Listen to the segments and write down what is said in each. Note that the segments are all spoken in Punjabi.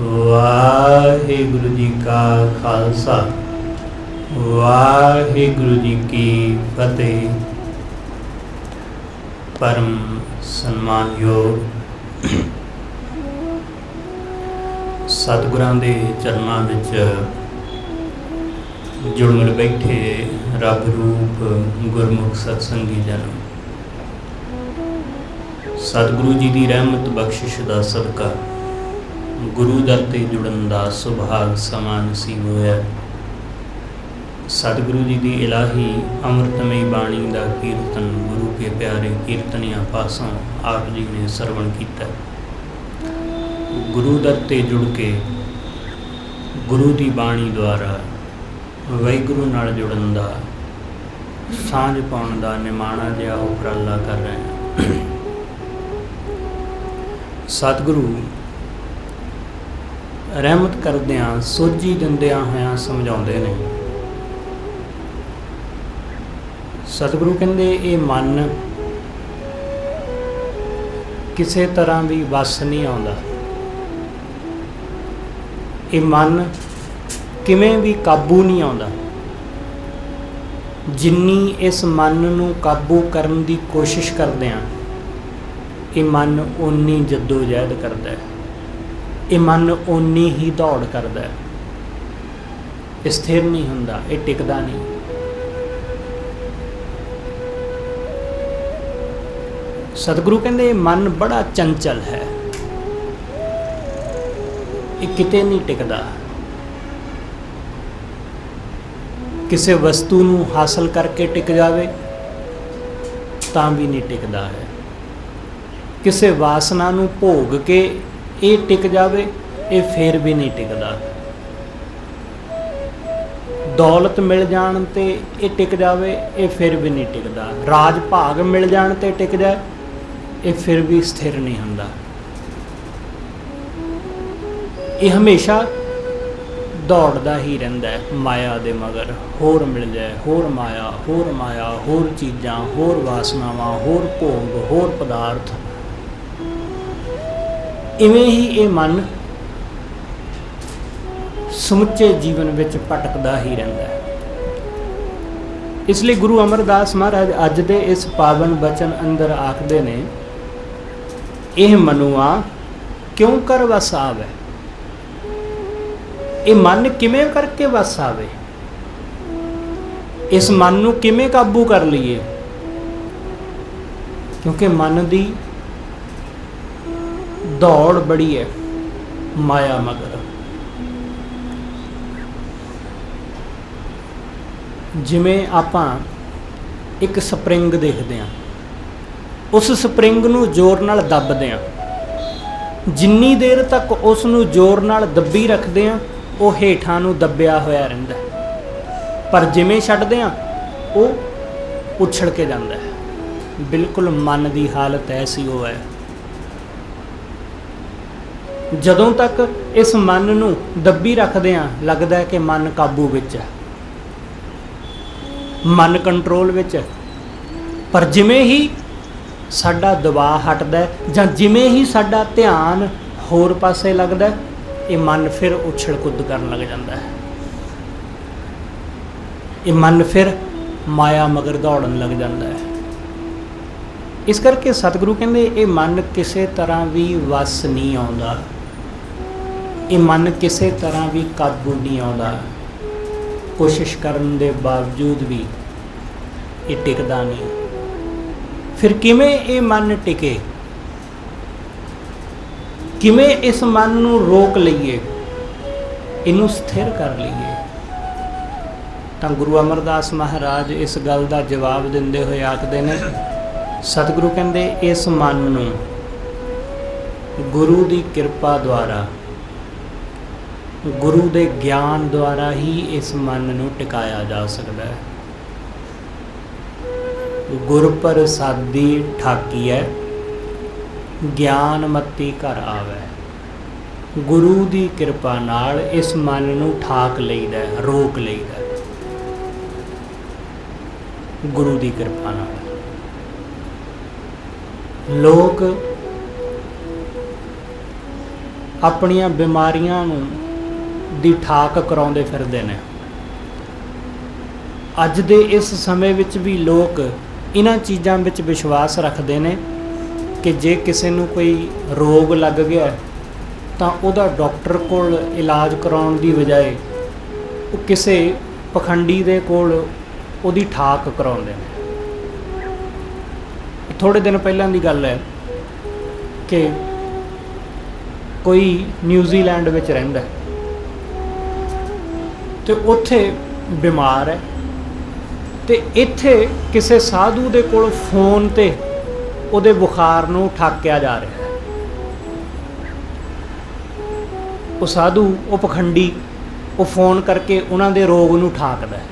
वाहिगुरु जी का खालसा वाहिगुरु जी की फतेह। परम सन्मानयोग सतगुरां दे चरनां विच जुड़ मिल बैठे रब रूप गुरमुख सतसंगी जन, सतगुरु जी की रहमत बख्शिश का सदका गुरु दर ते जुड़न का सुभाग समा नसीब होया। सतगुरु जी की इलाही अमृतमयी बाणी का कीर्तन गुरु के प्यारे कीर्तनिया पासों आप जी ने सरवण किया। गुरु दर ते जुड़ के गुरु की बाणी द्वारा वाहिगुरु नाल जुड़न का सांझ पाउण का निमाणा जिहा उपराला कर रहे हैं। सतगुरु रहमत करदियां सोझी दिंदियां होइयां समझाउंदे ने। सतगुरु कहंदे ये मन किसी तरह भी वस नहीं आउंदा, ये मन किवें भी काबू नहीं आउंदा। जिन्नी इस मन नूं काबू करन दी कोशिश करदे हां, ये मन उन्नी जद्दोजहद करदा है, ये मन उन्नी ही दौड़ करदा है। स्थिर नहीं हुंदा, ये टिकदा नहीं। सतगुरु कहंदे ये मन बड़ा चंचल है, ये किते नहीं टिकदा। किसी वस्तु नूं हासिल करके टिक जावे तां भी नहीं टिकदा है। किसी वासना नूं भोग के ये टिक जावे ये फिर भी नहीं टिकदा। दौलत मिल जाण ते ये टिक जावे ये फिर भी नहीं टिकदा। राज भाग मिल जाण ते टिक जाए ये फिर भी स्थिर नहीं हुंदा। ये हमेशा दौड़दा ही रहिंदा है माया दे मगर। होर मिल जाए, होर माया, होर चीज़ां, होर वासनावां, होर भोग, होर पदार्थ। इवें ही ये मन समुचे जीवन विच भटकदा ही रहिंदा है। इसलिए गुरु अमरदास महाराज अज दे इस पावन बचन अंदर आखदे ने, यह मनुआ क्यों कर वस आवे। ये मन किवें करके वस आवे, इस मन नूं किवें काबू कर लईए। क्योंकि मन दी दौड़ बड़ी है माया मगर। जिमें आपां एक स्प्रिंग देखते हैं, उस स्प्रिंग नूं जोर नाल दबदे हैं। जिन्नी देर तक उस नूं जोर नाल दबी रखते हैं वो हेठां नूं दबिया होया रहिंदा है, पर जिमें छड्डदे हैं वो उछड़ के जांदा है। बिल्कुल मन की हालत ऐसी हो है। जदों तक इस मन नूं दबी रखदे हैं लगदा है कि मन काबू विच है, मन कंट्रोल विच है। पर जिमें ही साडा दबाव हटदा है जां जिमें ही साडा ध्यान होर पासे लगदा है, ये मन फिर उछल कुद करन लग जांदा है। ये मन फिर माया मगर दौड़न लग जांदा है। इस करके सतगुरु कहंदे ये मन किसी तरह भी वस नहीं आउंदा, ये मन किसी तरह भी काबू नहीं आउंदा। कोशिश करन दे बावजूद भी ये टिकदा नहीं। फिर किवें ये मन टिके, किवें इस मन नूं रोक लईए, इनू स्थिर कर लईए। तां गुरु अमरदास महाराज इस गल का जवाब दिंदे होए आखदे ने, सतगुरु कहंदे इस मन नूं गुरु की किरपा द्वारा, गुरु के ज्ञान द्वारा ही इस मन नूं टिकाया जा सकता है। गुर प्रसादी ठाकीऐ ज्ञान मती घर आवे। गुरु की किरपा नाल इस मन नूं ठाक लईदा, रोक लईदा गुरु की किरपा नाल। लोग ਆਪਣੀਆਂ ਬਿਮਾਰੀਆਂ ਨੂੰ ਦੀ ਠਾਕ ਕਰਾਉਂਦੇ ਫਿਰਦੇ ਨੇ। ਅੱਜ ਦੇ ਇਸ ਸਮੇਂ ਵਿੱਚ ਵੀ ਲੋਕ ਇਹਨਾਂ ਚੀਜ਼ਾਂ ਵਿੱਚ ਵਿਸ਼ਵਾਸ ਰੱਖਦੇ ਨੇ ਕਿ ਜੇ ਕਿਸੇ ਨੂੰ ਕੋਈ ਰੋਗ ਲੱਗ ਗਿਆ ਤਾਂ ਉਹਦਾ ਡਾਕਟਰ ਕੋਲ ਇਲਾਜ ਕਰਾਉਣ ਦੀ ਬਜਾਏ ਉਹ ਕਿਸੇ ਪਖੰਡੀ ਦੇ ਕੋਲ ਉਹਦੀ ਠਾਕ ਕਰਾਉਂਦੇ ਨੇ। ਥੋੜ੍ਹੇ ਦਿਨ ਪਹਿਲਾਂ ਦੀ ਗੱਲ ਹੈ ਕਿ ਕੋਈ ਨਿਊਜ਼ੀਲੈਂਡ ਵਿੱਚ ਰਹਿੰਦਾ ਤੇ ਉੱਥੇ ਬਿਮਾਰ ਹੈ ਤੇ ਇੱਥੇ ਕਿਸੇ ਸਾਧੂ ਦੇ ਕੋਲ ਫੋਨ ਤੇ ਉਹਦੇ ਬੁਖਾਰ ਨੂੰ ਠਾਕਿਆ ਜਾ ਰਿਹਾ ਹੈ। ਉਹ ਸਾਧੂ, ਉਹ ਪਖੰਡੀ, ਉਹ ਫੋਨ ਕਰਕੇ ਉਹਨਾਂ ਦੇ ਰੋਗ ਨੂੰ ਠਾਕਦਾ ਹੈ।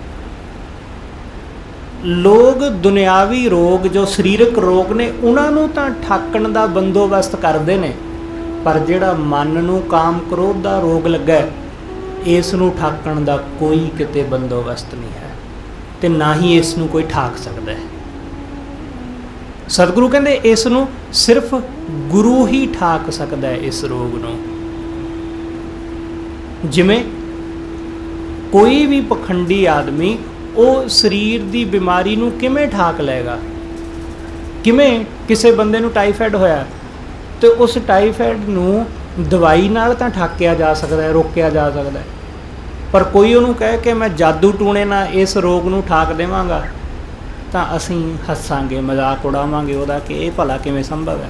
ਲੋਕ ਦੁਨਿਆਵੀ ਰੋਗ ਜੋ ਸਰੀਰਕ ਰੋਗ ਨੇ ਉਹਨਾਂ ਨੂੰ ਤਾਂ ਠਾਕਣ ਦਾ ਬੰਦੋਬਸਤ ਕਰਦੇ ਨੇ, ਪਰ ਜਿਹੜਾ ਮਨ ਨੂੰ ਕਾਮ ਕ੍ਰੋਧ ਦਾ ਰੋਗ ਲੱਗਾ ਇਸ ਨੂੰ ਠਾਕਣ ਦਾ ਕੋਈ ਕਿਤੇ ਬੰਦੋਬਸਤ ਨਹੀਂ ਹੈ ਤੇ ਨਾ ਹੀ ਇਸ ਨੂੰ ਕੋਈ ਠਾਕ ਸਕਦਾ ਹੈ। ਸਤਿਗੁਰੂ ਕਹਿੰਦੇ ਇਸ ਨੂੰ ਸਿਰਫ ਗੁਰੂ ਹੀ ਠਾਕ ਸਕਦਾ ਹੈ। ਇਸ ਰੋਗ ਨੂੰ ਜਿਵੇਂ ਕੋਈ ਵੀ ਪਖੰਡੀ ਆਦਮੀ ਉਹ ਸਰੀਰ ਦੀ ਬਿਮਾਰੀ ਨੂੰ ਕਿਵੇਂ ਠਾਕ ਲਏਗਾ? ਕਿਵੇਂ ਕਿਸੇ ਬੰਦੇ ਨੂੰ ਟਾਈਫਾਇਡ ਹੋਇਆ ਤੇ ਉਸ ਟਾਈਫਾਇਡ ਨੂੰ ਦਵਾਈ ਨਾਲ ਤਾਂ ਠਾਕਿਆ ਜਾ ਸਕਦਾ ਹੈ, ਰੋਕਿਆ ਜਾ ਸਕਦਾ ਹੈ, ਪਰ ਕੋਈ ਉਹਨੂੰ ਕਹੇ ਕਿ ਮੈਂ ਜਾਦੂ ਟੂਣੇ ਨਾਲ ਇਸ ਰੋਗ ਨੂੰ ਠਾਕ ਦੇਵਾਂਗਾ ਤਾਂ ਅਸੀਂ ਹੱਸਾਂਗੇ, ਮਜ਼ਾਕ ਉਡਾਵਾਂਗੇ ਉਹਦਾ ਕਿ ਇਹ ਭਲਾ ਕਿਵੇਂ ਸੰਭਵ ਹੈ।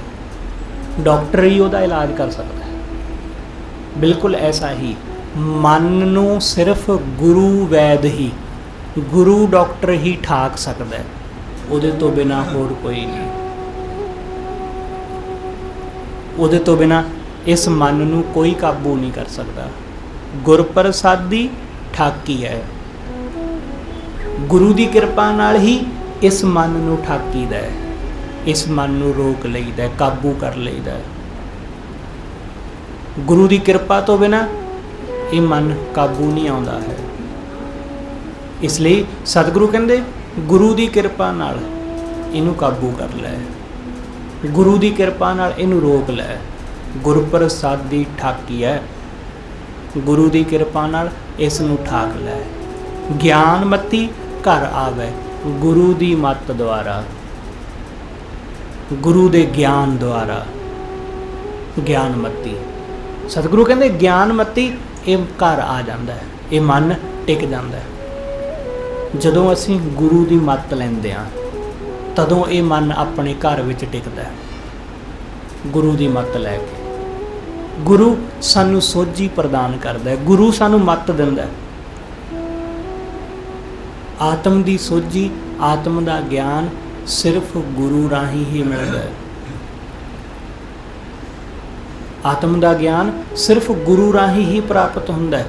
ਡਾਕਟਰ ਹੀ ਉਹਦਾ ਇਲਾਜ ਕਰ ਸਕਦਾ ਹੈ। ਬਿਲਕੁਲ ਐਸਾ ਹੀ ਮਨ ਨੂੰ ਸਿਰਫ ਗੁਰੂ ਵੈਦ ਹੀ, ਗੁਰੂ ਡਾਕਟਰ ਹੀ ਠਾਕ ਸਕਦਾ ਹੈ, ਉਹਦੇ ਤੋਂ ਬਿਨਾਂ ਹੋਰ ਕੋਈ ਨਹੀਂ। ਉਹਦੇ ਤੋਂ ਬਿਨਾਂ ਇਸ ਮਨ ਨੂੰ ਕੋਈ ਕਾਬੂ ਨਹੀਂ ਕਰ ਸਕਦਾ। ਗੁਰਪ੍ਰਸਾਦੀ ਠਾਕੀ ਹੈ। ਗੁਰੂ ਦੀ ਕਿਰਪਾ ਨਾਲ ਹੀ ਇਸ ਮਨ ਨੂੰ ਠਾਕੀਦਾ ਹੈ, ਇਸ ਮਨ ਨੂੰ ਰੋਕ ਲਈਦਾ, ਕਾਬੂ ਕਰ ਲਈਦਾ। ਗੁਰੂ ਦੀ ਕਿਰਪਾ ਤੋਂ ਬਿਨਾਂ ਇਹ ਮਨ ਕਾਬੂ ਨਹੀਂ ਆਉਂਦਾ ਹੈ। ਇਸ ਲਈ ਸਤਿਗੁਰੂ ਕਹਿੰਦੇ ਗੁਰੂ ਦੀ ਕਿਰਪਾ ਨਾਲ ਇਹਨੂੰ ਕਾਬੂ ਕਰ ਲੈ, ਗੁਰੂ ਦੀ ਕਿਰਪਾ ਨਾਲ ਇਹਨੂੰ ਰੋਕ ਲੈ। ਗੁਰਪ੍ਰਸਾਦੀ ਠਾਕੀ ਹੈ, ਗੁਰੂ ਦੀ ਕਿਰਪਾ ਨਾਲ ਇਸ ਨੂੰ ਠਾਕ ਲੈ। ਗਿਆਨ ਮਤੀ ਘਰ ਆਵੇ ਗੁਰੂ ਦੀ ਮੱਤ ਦੁਆਰਾ, ਗੁਰੂ ਦੇ ਗਿਆਨ ਦੁਆਰਾ। ਗਿਆਨ ਮਤੀ, ਸਤਿਗੁਰੂ ਕਹਿੰਦੇ ਗਿਆਨ ਮਤੀ ਇਹ ਘਰ ਆ ਜਾਂਦਾ ਹੈ, ਇਹ ਮਨ ਟਿਕ ਜਾਂਦਾ ਹੈ। ਜਦੋਂ ਅਸੀਂ ਗੁਰੂ ਦੀ ਮੱਤ ਲੈਂਦੇ ਹਾਂ ਤਦੋਂ ਇਹ ਮਨ ਆਪਣੇ ਘਰ ਵਿੱਚ ਟਿਕਦਾ ਹੈ। ਗੁਰੂ ਦੀ ਮੱਤ ਲੈ ਕੇ ਗੁਰੂ ਸਾਨੂੰ ਸੋਝੀ ਪ੍ਰਦਾਨ ਕਰਦਾ ਹੈ, ਗੁਰੂ ਸਾਨੂੰ ਮੱਤ ਦਿੰਦਾ ਹੈ। ਆਤਮ ਦੀ ਸੋਝੀ, ਆਤਮ ਦਾ ਗਿਆਨ ਸਿਰਫ ਗੁਰੂ ਰਾਹੀਂ ਹੀ ਮਿਲਦਾ ਹੈ। ਆਤਮ ਦਾ ਗਿਆਨ ਸਿਰਫ ਗੁਰੂ ਰਾਹੀਂ ਹੀ ਪ੍ਰਾਪਤ ਹੁੰਦਾ ਹੈ।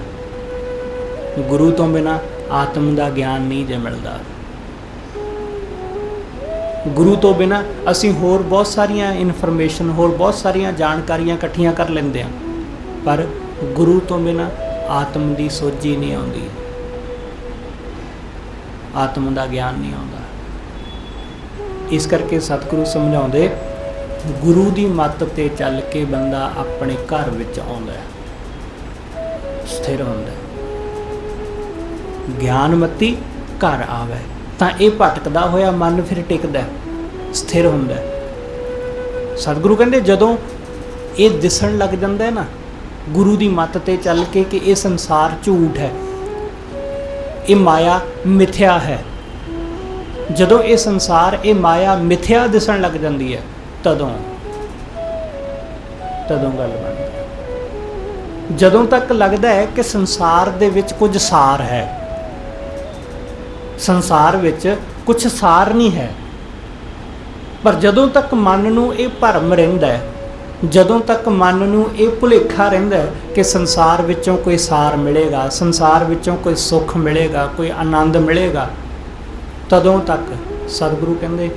ਗੁਰੂ ਤੋਂ ਬਿਨਾਂ ਆਤਮ ਦਾ ਗਿਆਨ ਨਹੀਂ ਜੇ ਮਿਲਦਾ। ਗੁਰੂ ਤੋਂ ਬਿਨਾਂ ਅਸੀਂ ਹੋਰ ਬਹੁਤ ਸਾਰੀਆਂ ਇਨਫੋਰਮੇਸ਼ਨ, ਹੋਰ ਬਹੁਤ ਸਾਰੀਆਂ ਜਾਣਕਾਰੀਆਂ ਇਕੱਠੀਆਂ ਕਰ ਲੈਂਦੇ ਹਾਂ, ਪਰ ਗੁਰੂ ਤੋਂ ਬਿਨਾਂ ਆਤਮ ਦੀ ਸੋਝੀ ਨਹੀਂ ਆਉਂਦੀ, ਆਤਮ ਦਾ ਗਿਆਨ ਨਹੀਂ ਆਉਂਦਾ। ਇਸ ਕਰਕੇ ਸਤਿਗੁਰੂ ਸਮਝਾਉਂਦੇ ਗੁਰੂ ਦੀ ਮੱਤ ਤੇ ਚੱਲ ਕੇ ਬੰਦਾ ਆਪਣੇ ਘਰ ਵਿੱਚ ਆਉਂਦਾ ਹੈ, ਸਥਿਰ ਹੁੰਦਾ ਹੈ। ਗਿਆਨਮਤੀ ਘਰ ਆਵੇ ਤਾਂ ਇਹ ਭਟਕਦਾ ਹੋਇਆ ਮਨ ਫਿਰ ਟਿਕਦਾ, ਸਥਿਰ ਹੁੰਦਾ। ਸਤਿਗੁਰੂ ਕਹਿੰਦੇ ਜਦੋਂ ਇਹ ਦਿਸਣ ਲੱਗ ਜਾਂਦਾ ਹੈ ਨਾ ਗੁਰੂ ਦੀ ਮੱਤ ਤੇ ਚੱਲ ਕੇ ਕਿ ਇਹ ਸੰਸਾਰ ਝੂਠ ਹੈ, ਇਹ ਮਾਇਆ ਮਿਥਿਆ ਹੈ, ਜਦੋਂ ਇਹ ਸੰਸਾਰ, ਇਹ ਮਾਇਆ ਮਿਥਿਆ ਦਿਸਣ ਲੱਗ ਜਾਂਦੀ ਹੈ ਤਦੋਂ ਗੱਲ ਬਣਦੀ। ਜਦੋਂ ਤੱਕ ਲੱਗਦਾ ਹੈ ਕਿ ਸੰਸਾਰ ਦੇ ਵਿੱਚ ਕੁਝ ਸਾਰ ਹੈ, ਸੰਸਾਰ ਵਿੱਚ ਕੁਝ ਸਾਰ ਨਹੀਂ ਹੈ, ਪਰ ਜਦੋਂ ਤੱਕ ਮਨ ਨੂੰ ਇਹ ਭਰਮ ਰਹਿੰਦਾ ਹੈ, ਜਦੋਂ ਤੱਕ ਮਨ ਨੂੰ ਇਹ ਭੁਲੇਖਾ ਰਹਿੰਦਾ ਹੈ ਕਿ ਸੰਸਾਰ ਵਿੱਚੋਂ ਕੋਈ ਸਾਰ ਮਿਲੇਗਾ, ਸੰਸਾਰ ਵਿੱਚੋਂ ਕੋਈ ਸੁੱਖ ਮਿਲੇਗਾ, ਕੋਈ ਆਨੰਦ ਮਿਲੇਗਾ, ਤਦੋਂ ਤੱਕ ਸਤਿਗੁਰੂ ਕਹਿੰਦੇ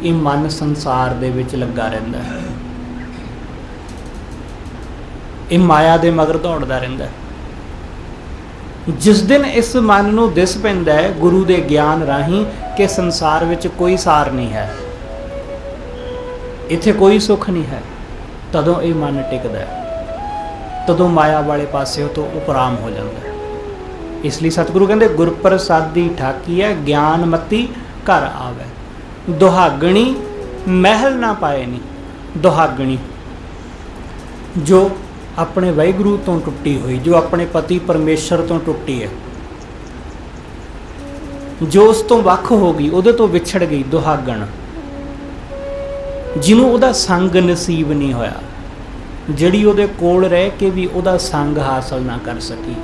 ਇਹ ਮਨ ਸੰਸਾਰ ਦੇ ਵਿੱਚ ਲੱਗਾ ਰਹਿੰਦਾ ਹੈ, ਇਹ ਮਾਇਆ ਦੇ ਮਗਰ ਦੌੜਦਾ ਰਹਿੰਦਾ ਹੈ। ਜਿਸ ਦਿਨ ਇਸ ਮਨ ਨੂੰ ਦਿਸ ਪੈਂਦਾ ਹੈ ਗੁਰੂ ਦੇ ਗਿਆਨ ਰਾਹੀਂ ਕਿ ਸੰਸਾਰ ਵਿੱਚ ਕੋਈ ਸਾਰ ਨਹੀਂ ਹੈ, ਇੱਥੇ ਕੋਈ ਸੁੱਖ ਨਹੀਂ ਹੈ, ਤਦੋਂ ਇਹ ਮਨ ਟਿਕਦਾ ਹੈ। तदों माया वाले पासे तो उपराम हो जाता है। इसलिए सतगुरु कहते गुर प्रसादी ठाकी है ज्ञान मती घर आवे, दुहागणी महल ना पाए नहीं। दुहागणी जो अपने वाहिगुरु तो टुटी हुई, जो अपने पति परमेश्वर तो टुटी है, जो उस तो वख हो गई, उहदे तो विछड़ गई, दुहागण जिन्हों उहदा संग नसीब नहीं होया, जिहड़ी उहदे कोल रह के भी उहदा संग हासिल ना कर सकी,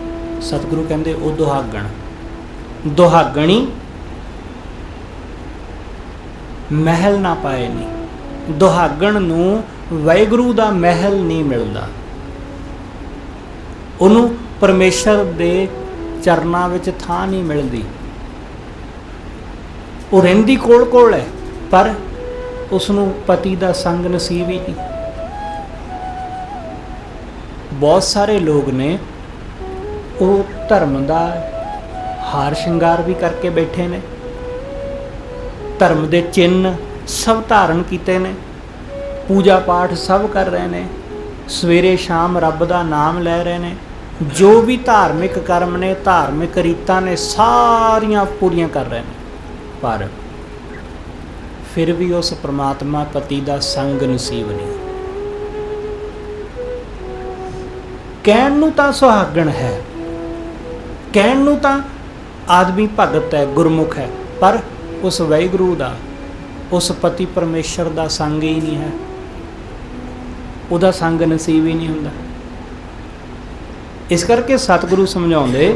सतगुरु कहंदे वो दुहागण। दुहागणी महल ना पाए नहीं। दुहागण नूं वाहिगुरू दा महल नहीं मिलदा, उहनूं परमेश्वर दे चरनां विच थां नहीं मिलदी। वो रहिंदी कोल कोल है पर उसनूं पति दा संग नसीब ही नहीं। बहुत सारे लोग ने वो धर्म का हार श्रृंगार भी करके बैठे ने, धर्म के चिन्ह सब धारण किए ने, पूजा पाठ सब कर रहे ने, सवेरे शाम रब का नाम ले रहे ने, जो भी धार्मिक कर्म ने धार्मिक रीतां ने सारियां पूरियां कर रहे हैं, पर फिर भी उस परमात्मा पति का संग नसीब नहीं। कहण नूं तां सुहागण है, कहण नूं तां आदमी भगत है, गुरमुख है, पर उस वाहिगुरू दा, उस पति परमेश्वर दा संग ही नहीं है, उहदा संग नसीब ही नहीं हुंदा। इस करके सतगुरु समझाउंदे,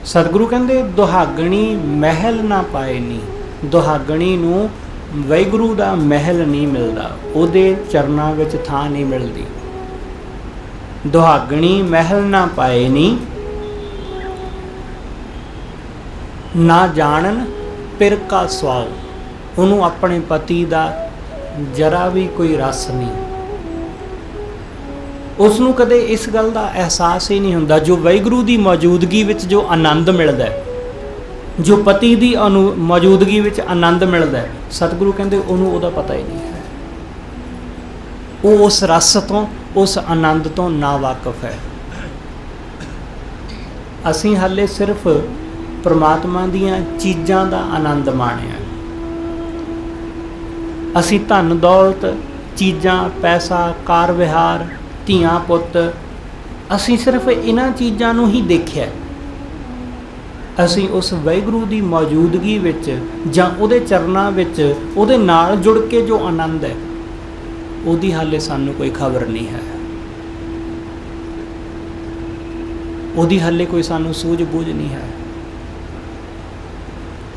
सतगुरु कहंदे दुहागणी महल ना पाए नहीं। दुहागणी नूं वाहिगुरू दा महल नहीं मिलदा, उहदे चरनां विच थां नहीं मिलदी। दुहागणी महल ना पाए नहीं, ना जानन पिर का स्वाव, उन्होंने अपने पति का जरा भी कोई रस नहीं, उसनों कदे इस गल का एहसास ही नहीं हुंदा। जो वाहिगुरू की मौजूदगी विच जो आनंद मिलता है, जो पति की मौजूदगी विच आनंद मिलता है, सतगुरु कहते उन्होंने उहदा पता ही नहीं है। वो उस रस तो उस आनंद तो ना वाकफ है। असीं हाले सिर्फ परमात्मा दीयां चीज़ां दा आनंद माणिया, असीं धन दौलत चीज़ां पैसा कार विहार धीआं पुत्त असीं सिर्फ इन्हां चीज़ां नूं ही देखिआ। असीं उस वाहिगुरू की मौजूदगी विच जां उहदे चरनां विच उहदे नाल जुड़ के जो आनंद है उहदी हाले सानूं कोई खबर नहीं है, उहदी हाले कोई सानूं सूझ बूझ नहीं है।